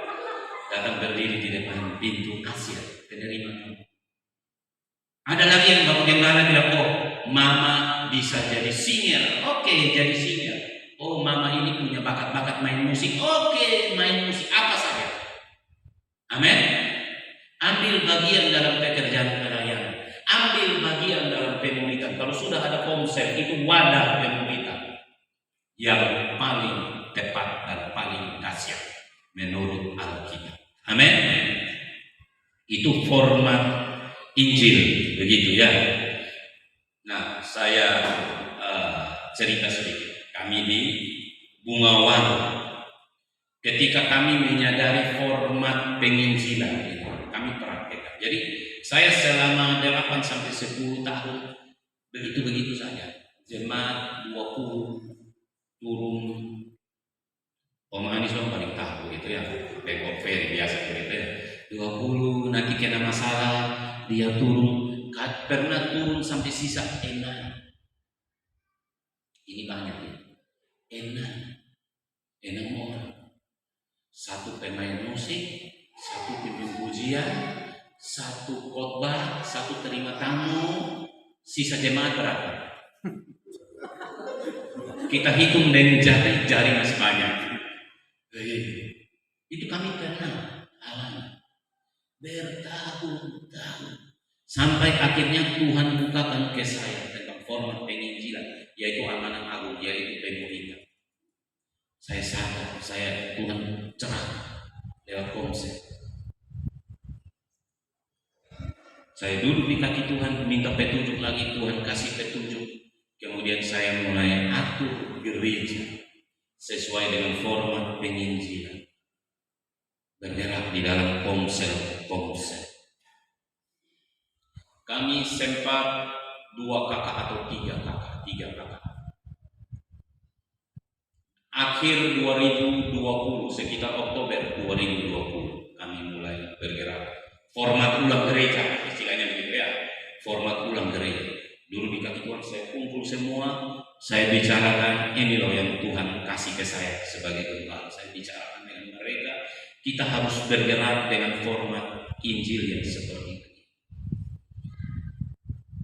Speaker 1: Datang berdiri di depan pintu asir penerima. Ada lagi yang Bapak Gembala bilang, oh mama bisa jadi singer. Oke, jadi singer. Oh mama ini punya bakat main musik. Oke, main musik apa saja. Amin. Ambil bagian dalam pekerjaan pelayanan, ambil bagian dalam pemulihan. Kalau sudah ada konsep, itu wadah pemulihan yang paling tepat dan paling dahsyat menurut Alkitab. Amin. Itu format Injil, begitu ya. Nah, saya cerita sedikit. Kami di Bungawan, ketika kami menyadari format penginjilan, kami praktekkan. Jadi saya selama 8 sampai 10 tahun begitu saja. Jemaat 20 turun. Om Anis paling tahu itu ya, bengkok ferry biasa gitu ya. 20 nanti kena masalah, dia turun. Pernah turun sampai sisa enak. Ini banyak ya. Enak orang. Satu pemain musik, satu pimpin pujian, satu khotbah, satu terima tamu, sisa jemaat berapa? Kita hitung dengan jari masih banyak. Itu kami pernah alami bertahun-tahun sampai akhirnya Tuhan bukakan ke saya tentang format penginjilan, yaitu amanah agung, yaitu pemulihan. Saya sadar, Tuhan cerah lewat konsep. Saya duduk di kaki Tuhan, minta petunjuk lagi, Tuhan kasih petunjuk. Kemudian saya mulai atur gereja sesuai dengan format penginjilan, bergerak di dalam konsep. Kami sempat 2 kakak atau 3 kakak. Akhir 2020, sekitar Oktober 2020, kami mulai bergerak. Format ulang gereja, istilahnya begitu ya. Format ulang gereja. Dulu di kaki Tuhan saya kumpul semua, saya bicarakan ini loh yang Tuhan kasih ke saya sebagai gembala. Saya bicarakan dengan mereka, kita harus bergerak dengan format Injil yang seperti ini.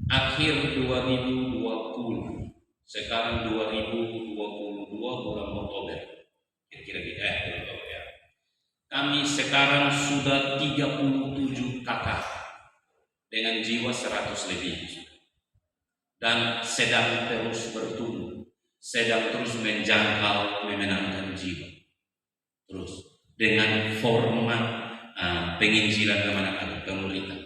Speaker 1: Akhir 2020, sekarang 2022 bulan Oktober, kira-kira ya. Kami sekarang sudah 37 kakak dengan jiwa 100 lebih dan sedang terus bertumbuh, sedang terus menjangkau memenangkan jiwa. Terus dengan format penginjilan anak-anak pemulihan.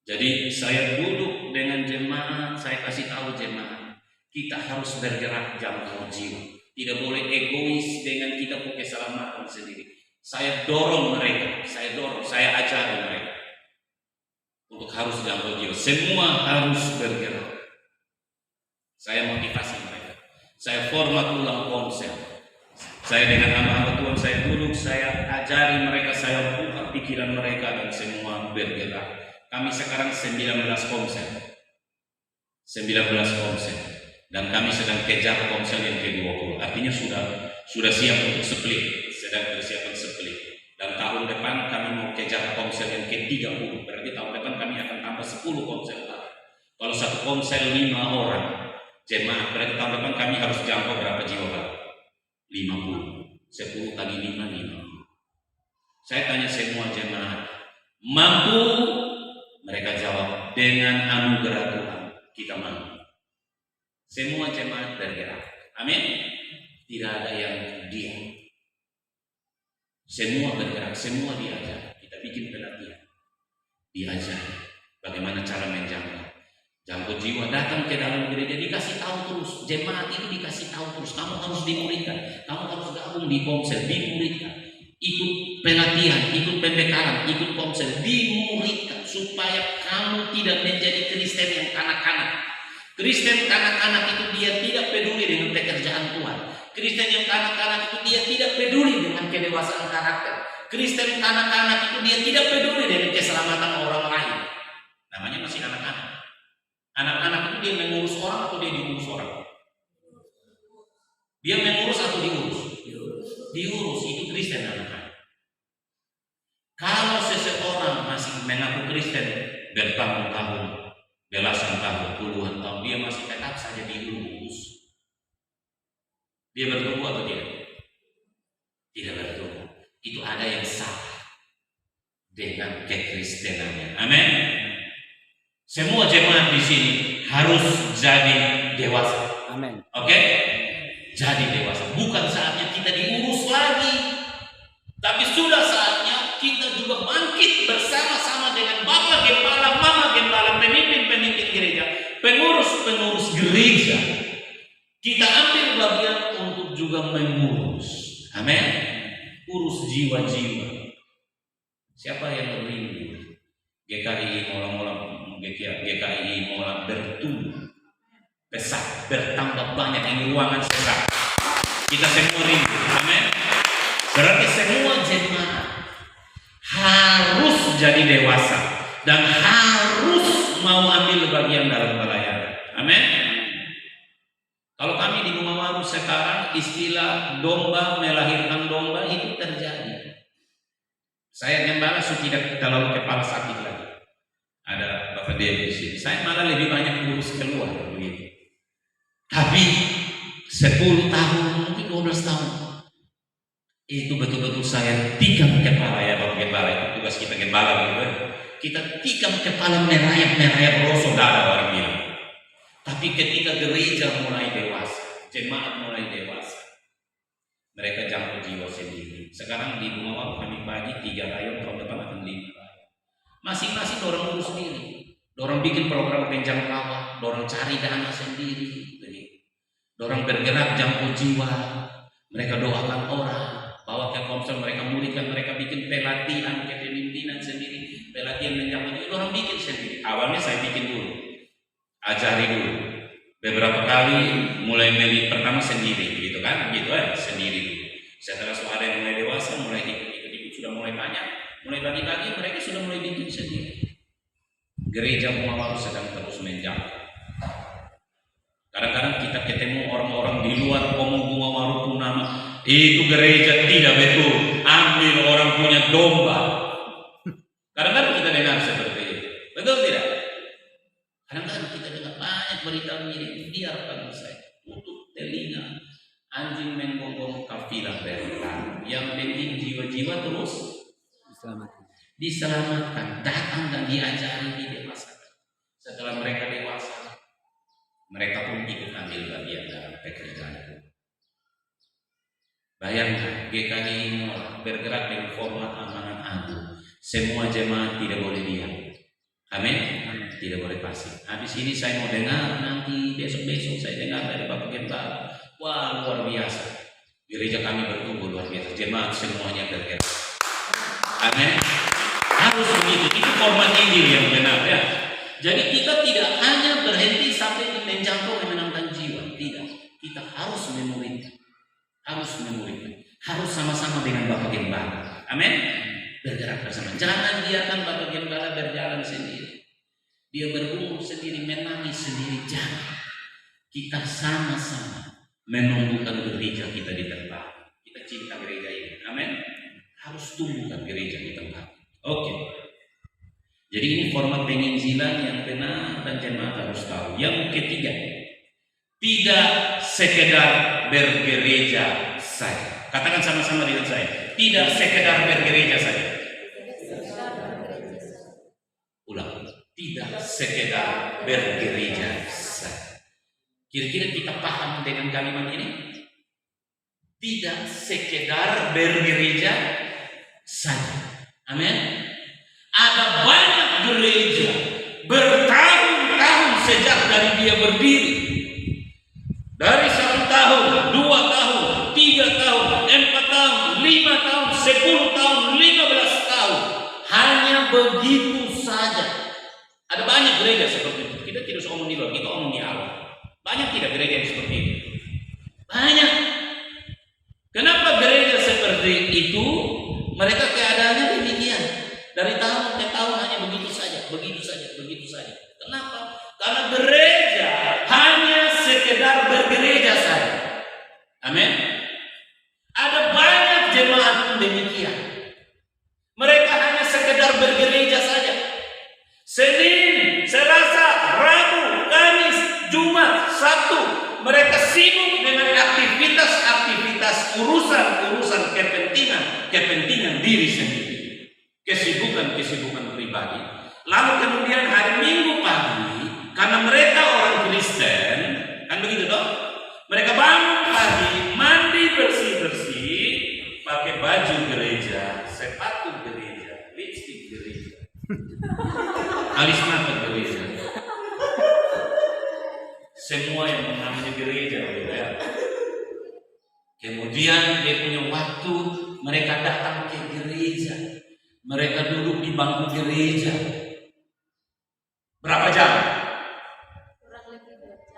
Speaker 1: Jadi saya duduk dengan jemaat, saya kasih tahu jemaat, kita harus bergerak jangkau jiwa. Tidak boleh egois dengan kita punya keselamatan sendiri. Saya dorong mereka, saya ajari mereka untuk harus jangkau jiwa. Semua harus bergerak. Saya motivasi mereka. Saya format ulang konsep. Saya dengan hamba-hamba Tuhan saya duduk, saya ajari mereka, saya buka pikiran mereka dan semua bergerak. Kami sekarang 19 komsel. 19 komsel. Dan kami sedang kejar komsel yang ke-20. Artinya sudah siap untuk split, sedang persiapan split. Dan tahun depan kami mau kejar komsel yang ke-30. Berarti tahun depan kami akan tambah 10 komsel. Kalau satu komsel 5 orang jemaat, berarti tahun depan kami harus jangkau berapa jiwa Pak? 50. 10 kali 5, 50. Saya tanya semua jemaat, mampu? Mereka jawab, dengan anugerah Tuhan kita mampu. Semua jemaat bergerak. Amin. Tidak ada yang diam. Semua bergerak, semua diajar. Kita bikin pelatihan. Diajar bagaimana cara menjangkau. Jangkau jiwa datang ke dalam gereja, dikasih tahu terus. Jemaat itu dikasih tahu terus. Kamu harus dimuridkan. Kamu harus gabung di komsel, dimuridkan. Ikut pelatihan, ikut pembekalan, ikut komsel, dimuridkan supaya kamu tidak menjadi Kristen yang kanak-kanak. Kristen kanak-kanak itu dia tidak peduli dengan pekerjaan Tuhan. Kristen yang kanak-kanak itu dia tidak peduli dengan kedewasaan karakter. Kristen kanak-kanak itu dia tidak peduli dengan keselamatan orang lain. Namanya masih anak-anak. Anak-anak itu dia mengurus orang atau dia diurus orang? Dia mengurus atau diurus? Diurus, itu Kristen anak-anak. Kalau seseorang masih mengaku Kristen bertahun-tahun, belasan tahun, puluhan tahun, dia masih tetap saja diurus. Dia bertumbuh atau tidak? Tidak bertumbuh. Itu ada yang salah dengan kekristenannya. Amin. Semua jemaat di sini harus jadi dewasa.
Speaker 2: Amin.
Speaker 1: Oke? Jadi dewasa. Bukan saatnya kita diurus lagi, tapi sudah saatnya kita juga bangkit bersama-sama dengan Bapak Gembala, Mama Gembala, pemimpin-pemimpin gereja, pengurus-pengurus gereja. Kita ambil bagian untuk juga mengurus. Amin. Urus jiwa-jiwa. Siapa yang rindu GKI mulai bertumbuh pesat, bertambah banyak yang ruangan sesak. Kita semua rindu. Amin. Berarti semua jemaat harus jadi dewasa dan harus mau ambil bagian dalam pelayanan. Amin. Kalau kami di Bungawaru sekarang istilah domba melahirkan domba itu terjadi. Saya gembala tidak terlalu kepala sakit lagi. Ada Bapak Dewi di sini. Saya malah lebih banyak urus keluar begitu. Tapi 10 tahun, mungkin 12 tahun, itu betul-betul saya tikam kepala ya Bapak Gembala. Itu tugas kita gembala gitu. Kita tikam kepala merayap rosok dada orang bilang. Tapi ketika gereja mulai dewasa, jemaat mulai dewasa, mereka jangkau jiwa sendiri. Sekarang di Bungawaru kami bagi 3 rayon, tahun depan akan 5 rayon. Masing-masing dorang urus sendiri. Dorang bikin program penjangkauan, dorang cari dana sendiri. Dorang bergerak jangkau jiwa. Mereka doakan orang, bawa ke komsel, mereka muridkan, mereka bikin pelatihan kepemimpinan sendiri, pelatihan menjangkau jiwa. Dorang bikin sendiri. Awalnya saya bikin dulu, ajari dulu. Beberapa kali mulai beli pertama sendiri, gitu kan? Gitu sendiri dulu. Setelah ada yang mulai dewasa, mulai ikut sudah mulai banyak, mulai bagi-bagi, mereka sudah mulai bikin sendiri. Gereja Bungawaru sedang terus menjangkau. Kadang-kadang kita ketemu orang-orang di luar ngomong Bungawaru Punama, itu gereja tidak betul, ambil orang punya domba. Kadang-kadang kita dengar seperti itu, betul tidak? Kadang-kadang kita dengar banyak berita mirip, biarkan saya tutup telinga. Anjing menggonggong kafilah berita. Yang penting jiwa-jiwa terus diselamatkan, datang dan diajari di dewasa. Setelah mereka dewasa, mereka pun ikut ambil bagian dalam pekerjaan itu. Bayangkan GKI bergerak dengan format amanat agung. Semua jemaat tidak boleh diam. Amin. Tidak boleh pasif. Habis ini saya mau dengar, nanti besok-besok saya dengar dari Bapak Gembala. Wah, luar biasa. Gereja kami bertumbuh luar biasa. Jemaat semuanya bergerak. Amin. Harus begitu. Itu format Injil yang benar ya. Jadi kita tidak hanya berhenti sampai menjangkau menenangkan jiwa. Tidak. Kita harus memuridkan. harus memuridkan, harus sama-sama dengan Bapak Gembala. Amin. Bergerak bersama. Jangan biarkan Bapak Gembala berjalan sendiri. Dia bergumul sendiri, menangis sendiri. Jangan. Kita sama-sama menumbuhkan gereja kita di tempat. Kita cinta gereja ini. Amin. Harus tumbuhkan gereja di tempat. Oke. Jadi ini format penginjilan yang benar dan jemaat harus tahu. Yang ketiga, tidak sekedar bergereja saja. Katakan sama-sama dengan saya. Tidak sekedar bergereja saja. Ulang. Tidak sekedar bergereja saja. Kira-kira kita paham dengan kalimat ini? Tidak sekedar bergereja saja. Amin. Ada banyak gereja bertahun-tahun sejak dari dia berdiri. Dari 1 tahun, 2 tahun, 3 tahun, 4 tahun, 5 tahun, 10 tahun, 15 tahun. Hanya begitu saja. Ada banyak gereja seperti itu. Kita tidak usah ngomong di luar, kita ngomong di awal. Banyak tidak gereja yang seperti itu? Banyak. Kenapa gereja seperti itu? Mereka keadaannya demikian. Dari tahun ke tahun hanya begitu saja, begitu saja, begitu saja. Kenapa? Karena gereja hanya sekedar bergereja saja. Amin. Ada banyak jemaat pun demikian. Mereka hanya sekedar bergereja saja. Senin, Selasa, Rabu, Kamis, Jumat, Sabtu, mereka sibuk dengan aktivitas-aktivitas urusan-urusan kepentingan diri sendiri. Kesibukan pribadi. Lalu kemudian hari Minggu pagi, karena mereka orang Kristen, kan begitu dong? Mereka bangun pagi, mandi bersih-bersih, pakai baju gereja, sepatu gereja, lipstik gereja, alis mata gereja. Semua yang namanya gereja, ya. Kemudian dia punya waktu, mereka datang ke gereja. Mereka duduk di bangku gereja. Berapa jam?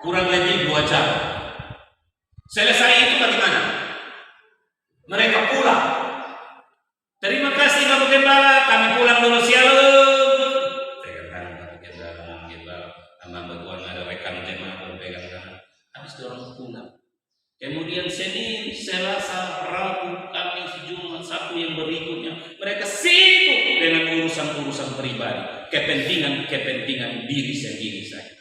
Speaker 1: Kurang lebih 2 jam. Selesai itu bagaimana? Mereka pulang. Terima kasih Bapak Gembala, kami pulang dulu shalom. Pegang tangan Bapak Gembala, sama Tuhan ada rekan jemaat pegang tangan. Habis orang pulang. Kemudian Senin, Selasa, Rabu, Kamis, Jumat, Sabtu yang berikutnya mereka sibuk dengan urusan-urusan pribadi, kepentingan diri sendiri saja.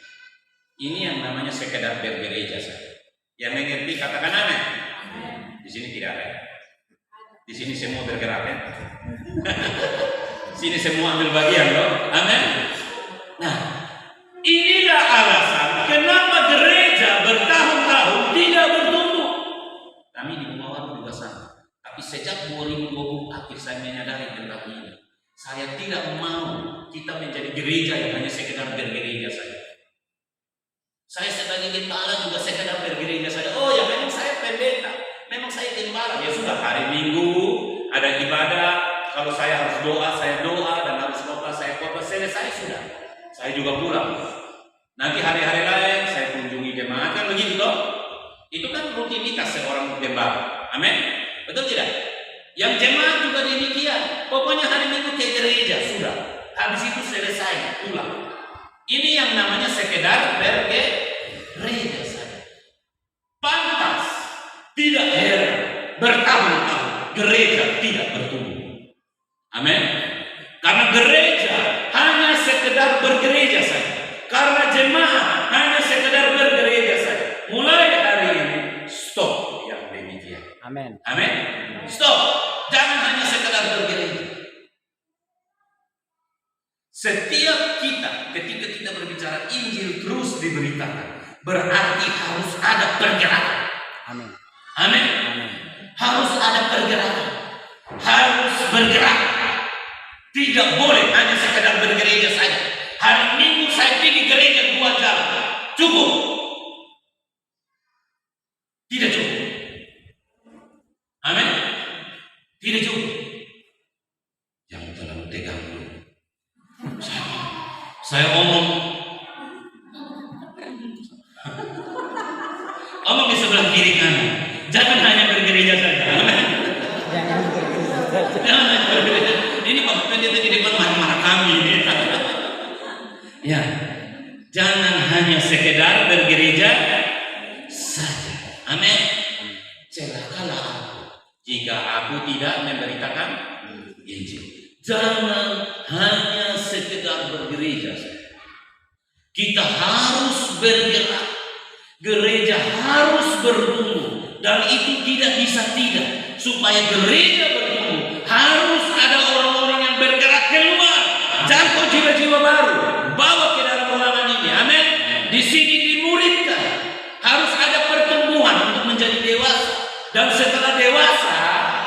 Speaker 1: Ini yang namanya sekedar bergereja saja. Yang mengerti katakan amin. Di sini tidak ada. Di sini semua bergerak ya. Sini semua ambil bagian loh. Amin. Nah, inilah alasan kenapa gereja bertahun-tahun tidak bertumbuh. Kami di Gumawan juga sama. Tapi sejak 2020 akhir saya menyadari tentang ini. Saya tidak mau kita menjadi gereja yang hanya sekedar bergereja saja. Saya sebagai gembala juga sekedar bergereja saja. Oh ya memang saya pendeta, memang saya gembala. Ya sudah hari Minggu ada ibadah. Kalau saya harus doa, saya doa dan harus khotbah, saya khotbah. Selesai sudah. Saya juga pulang. Nanti hari-hari lain saya kunjungi jemaat kan begitu loh. Itu kan rutinitas seorang gembala. Amin. Betul tidak? Yang jemaat juga demikian. Pokoknya hari Minggu ke gereja sudah. Habis itu selesai pulang. Ini yang namanya sekedar bergereja saja. Pantas, tidak heran bertahun-tahun gereja tidak bertumbuh. Amin. Karena gereja hanya sekedar bergereja saja. Karena jemaat hanya sekedar bergereja saja. Mulai hari ini stop yang demikian.
Speaker 2: Amin.
Speaker 1: Amin. Stop. Jangan hanya sekedar bergereja. Setiap kita ketika kita berbicara Injil terus diberitakan, berarti harus ada pergerakan.
Speaker 2: Amin.
Speaker 1: Amin.
Speaker 2: Amin.
Speaker 1: Harus ada pergerakan. Harus bergerak. Tidak boleh hanya sekedar bergereja saja. Hari Minggu saya pergi gereja 2 jam. Cukup. Tidak cukup. Amin. Tidak cukup. Jangan terlalu tegang dulu. Saya omong di sebelah kiri kanan. Jangan hanya bergereja Ini Bapak Pendeta di depan marah-marah kami. Ya, jangan hanya sekedar bergereja saja. Amin. Celakalah aku jika aku tidak memberitakan Injil. Jangan hanya sekedar bergereja saja. Kita harus bergerak. Gereja harus bertumbuh, dan itu tidak bisa tidak. Supaya gereja bertumbuh, harus ada orang-orang yang bergerak keluar, jangkau jiwa-jiwa baru, bawa ke dalam ruangan ini. Amin. Di sini dimuridkan, harus ada pertumbuhan untuk menjadi dewasa. Dan setelah dewasa,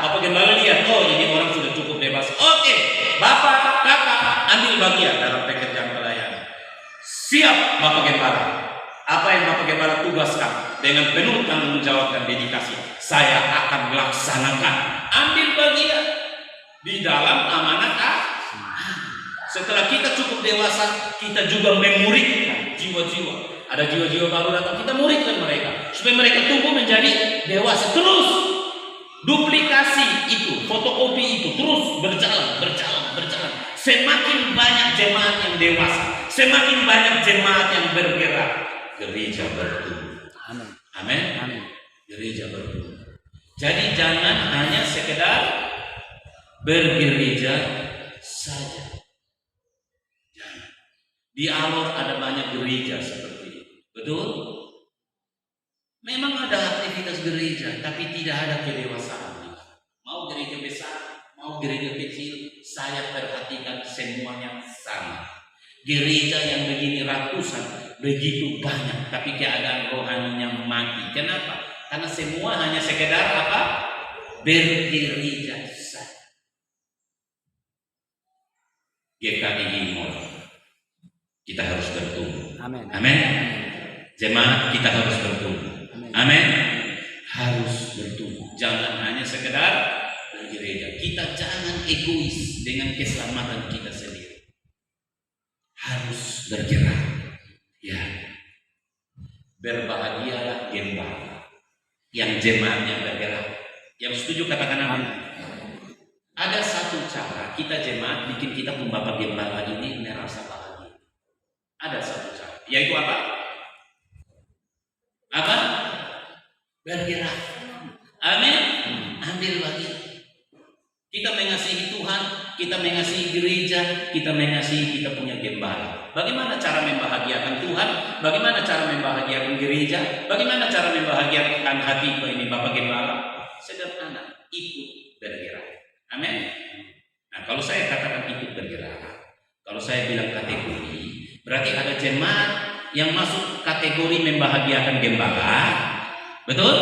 Speaker 1: Bapak Gembala lihat, oh ini orang sudah cukup dewasa. Oke, Bapak, Kakak, ambil bagian dalam pekerjaan pelayanan. Siap, Bapak Gembala. Apa yang Bapak Gembala tugaskan dengan penuh tanggung jawab dan dedikasi, saya akan laksanakan. Ambil bagian di dalam amanat Allah. Setelah kita cukup dewasa, kita juga memuridkan jiwa-jiwa. Ada jiwa-jiwa baru datang, kita muridkan mereka supaya mereka tumbuh menjadi dewasa. Terus duplikasi itu, fotokopi itu terus berjalan. Semakin banyak jemaat yang dewasa, semakin banyak jemaat yang bergerak, gereja bertumbuh. Amin.
Speaker 2: Amin.
Speaker 1: Gereja bertumbuh. Jadi jangan hanya sekedar bergereja saja. Jangan. Di Alor ada banyak gereja seperti itu. Betul? Memang ada aktivitas gereja, tapi tidak ada kedewasaan. Mau gereja besar, mau gereja kecil, saya perhatikan semuanya sama. Gereja yang begini ratusan, begitu banyak, tapi keadaan rohaninya mati. Kenapa? Karena semua hanya sekedar apa? Bergereja saja. GKI Mall, kita harus bertumbuh.
Speaker 2: Amin.
Speaker 1: Amin. Jemaat kita harus bertumbuh. Amin. Harus bertumbuh. Jangan hanya sekedar bergereja. Kita jangan egois dengan keselamatan kita sendiri. Harus bergerak. Ya. Berbahagialah gembala yang jemaatnya bergerak. Yang setuju katakan amin. Ada satu cara kita jemaat bikin kita pembapak gembala ini merasa bahagia. Ada satu cara, yaitu apa? Apa? Bergerak. Amin. Ambil bagian. Kita mengasihi Tuhan, kita mengasihi gereja, kita mengasihi kita punya gembala. Bagaimana cara membahagiakan Tuhan? Bagaimana cara membahagiakan gereja? Bagaimana cara membahagiakan hati ini Bapak Gembala? Sederhana, ikut bergerak. Amin. Nah, kalau saya katakan ikut bergerak, kalau saya bilang kategori, berarti ada jemaat yang masuk kategori membahagiakan gembala. Betul?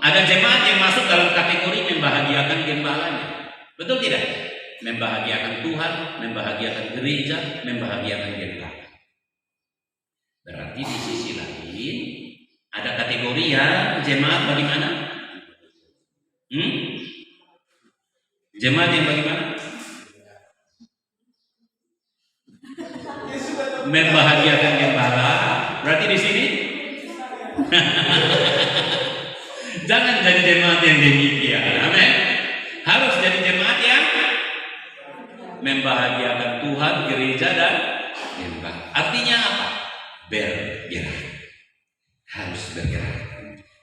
Speaker 1: Ada jemaat yang masuk dalam kategori membahagiakan gembalanya. Betul tidak? Membahagiakan Tuhan, membahagiakan gereja, membahagiakan gembala. Berarti di sisi lain ada kategori yang jemaat bagaimana? Jemaat yang bagaimana? Membahagiakan gembala. Berarti di sini jangan jadi jemaat yang demikian. Amin. Harus jadi jemaat yang membahagiakan Tuhan, gereja dan gembala. Artinya apa? Bergerak. Harus bergerak.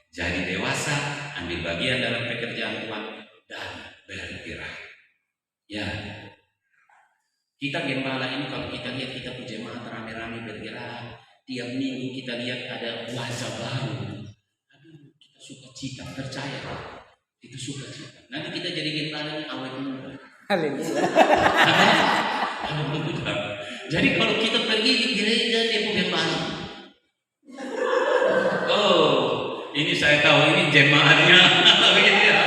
Speaker 1: Jadi dewasa, ambil bagian dalam pekerjaan Tuhan dan bergerak. Ya. Kita gembala ini kalau kita lihat kita jemaat rame-rame bergerak, tiap minggu kita lihat ada wajah baru. Aduh, kita suka cita, percaya. Itu suka cita. Nanti kita jadi gembala awet muda.
Speaker 2: Haleluya.
Speaker 1: Jadi kalau kita pergi di gereja dia punya gembala. Oh, ini saya tahu ini jemaatnya begitu ya.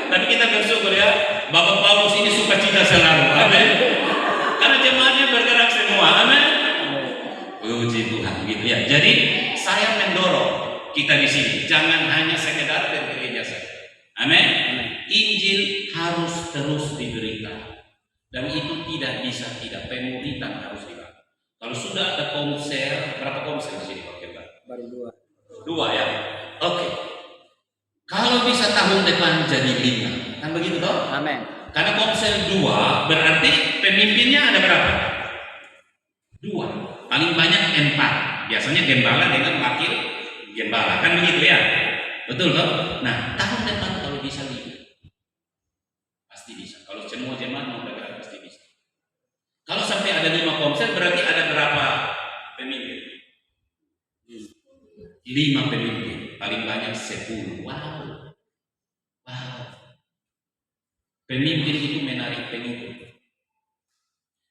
Speaker 1: Tapi kita bersyukur ya, Bapak Paulus ini suka cita selalu. Amin. Karena jemaatnya bergerak semua. Amin. Puji Tuhan gitu ya. Jadi saya mendorong kita di sini jangan hanya sekedar bergereja saja. Amin. Injil harus terus diberitakan. Dan itu tidak bisa tidak, pemuritan harus dilakukan. Kalau sudah ada konser, berapa konser di sini Pak Kembar?
Speaker 2: Baru 2.
Speaker 1: 2 ya. Oke. Kalau bisa tahun depan jadi 5, kan begitu toh?
Speaker 2: Amin.
Speaker 1: Karena komsel 2 berarti pemimpinnya ada berapa? 2, paling banyak 4. Biasanya gembala dengan wakil gembala, kan begitu ya? Betul toh? Nah, tahun depan kalau bisa 5, pasti bisa. Kalau semua jemaat mau bergerak pasti bisa. Kalau sampai ada 5 komsel berarti ada berapa pemimpin? 5 pemimpin, paling banyak 10. Wow. Pemimpin itu menarik pengikut.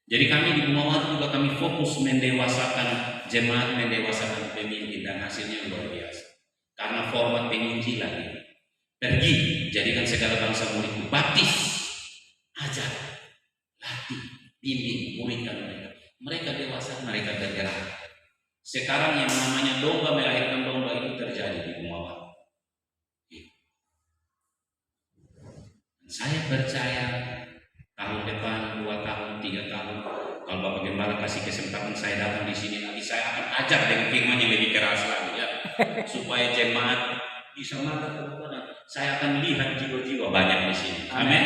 Speaker 1: Jadi kami di Bumawar juga kami fokus mendewasakan jemaat, mendewasakan pemimpin, dan hasilnya luar biasa. Karena format penginjilan ini. Pergi, jadikan segala bangsa muridku, baptis, ajar, latih, bimbing, muridkan mereka. Mereka dewasa, mereka bergerak. Sekarang yang namanya domba melahirkan domba itu terjadi di Bumawar. Saya percaya tahun depan, 2 tahun, 3 tahun, kalau Bapak Gembala kasih kesempatan saya datang di sini, nanti saya akan ajar dengan firman yang lebih keras lagi ya, supaya jemaat bisa mata terbuka. Saya akan lihat jiwa-jiwa banyak di sini. Amin.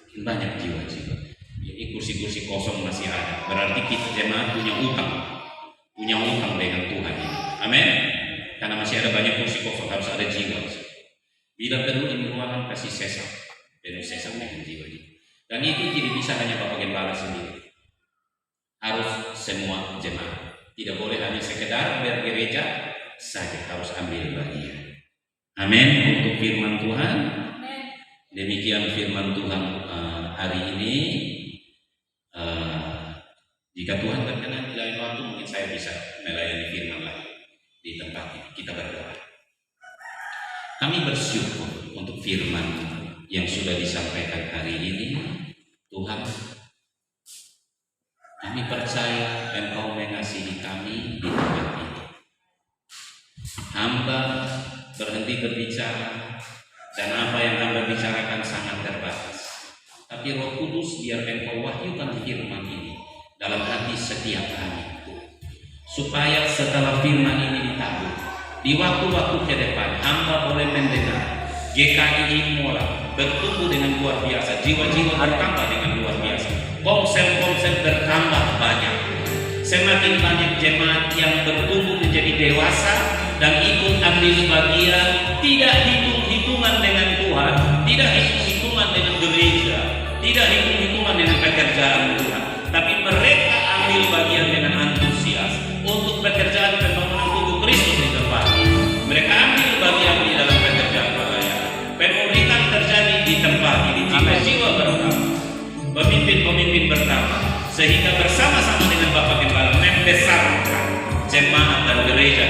Speaker 1: Makin banyak jiwa-jiwa. Jadi kursi-kursi kosong masih ada. Berarti kita jemaat punya utang dengan Tuhan ini. Amin. Karena masih ada banyak kursi kosong, harus ada jiwa. Bila perlu ini ruangan kasih sesak, penuh sesak dengan jiwa. Dan itu tidak bisa hanya Bapak Gembala sendiri. Harus semua jemaat. Tidak boleh hanya sekedar bergereja saja, harus ambil bagian. Amin. Untuk firman Tuhan. Demikian firman Tuhan hari ini. Jika Tuhan berkenan di lain waktu, mungkin saya bisa melayani firman lagi di tempat ini. Kita berdoa. Kami bersyukur untuk firman yang sudah disampaikan hari ini. Tuhan, kami percaya Engkau mengasihi kami di tempat ini. Hamba berhenti berbicara, dan apa yang hamba bicarakan sangat terbatas. Tapi Roh Kudus, biar Engkau wahyukan firman ini dalam hati setiap kami, supaya setelah firman ini ditabur, di waktu-waktu ke depan hamba boleh mendengar GKI Mola bertumbuh dengan luar biasa, jiwa-jiwa bertambah dengan luar biasa, komsel-komsel bertambah banyak, semakin banyak jemaat yang bertumbuh menjadi dewasa dan ikut ambil bagian, tidak hitung-hitungan dengan Tuhan, tidak hitung-hitungan dengan gereja, tidak hitung-hitungan dengan pekerjaan Tuhan, tapi mereka ambil bagian dengan antusias untuk pekerjaan pembangunan tubuh Kristus di tempat. Mereka ambil bagian di dalam pekerjaan pelayanan. Pemuritan terjadi di tempat ini. Jiwa-jiwa bertambah, pemimpin-pemimpin bertambah, sehingga bersama-sama dengan Bapak Gembala membesarkan jemaat dan gereja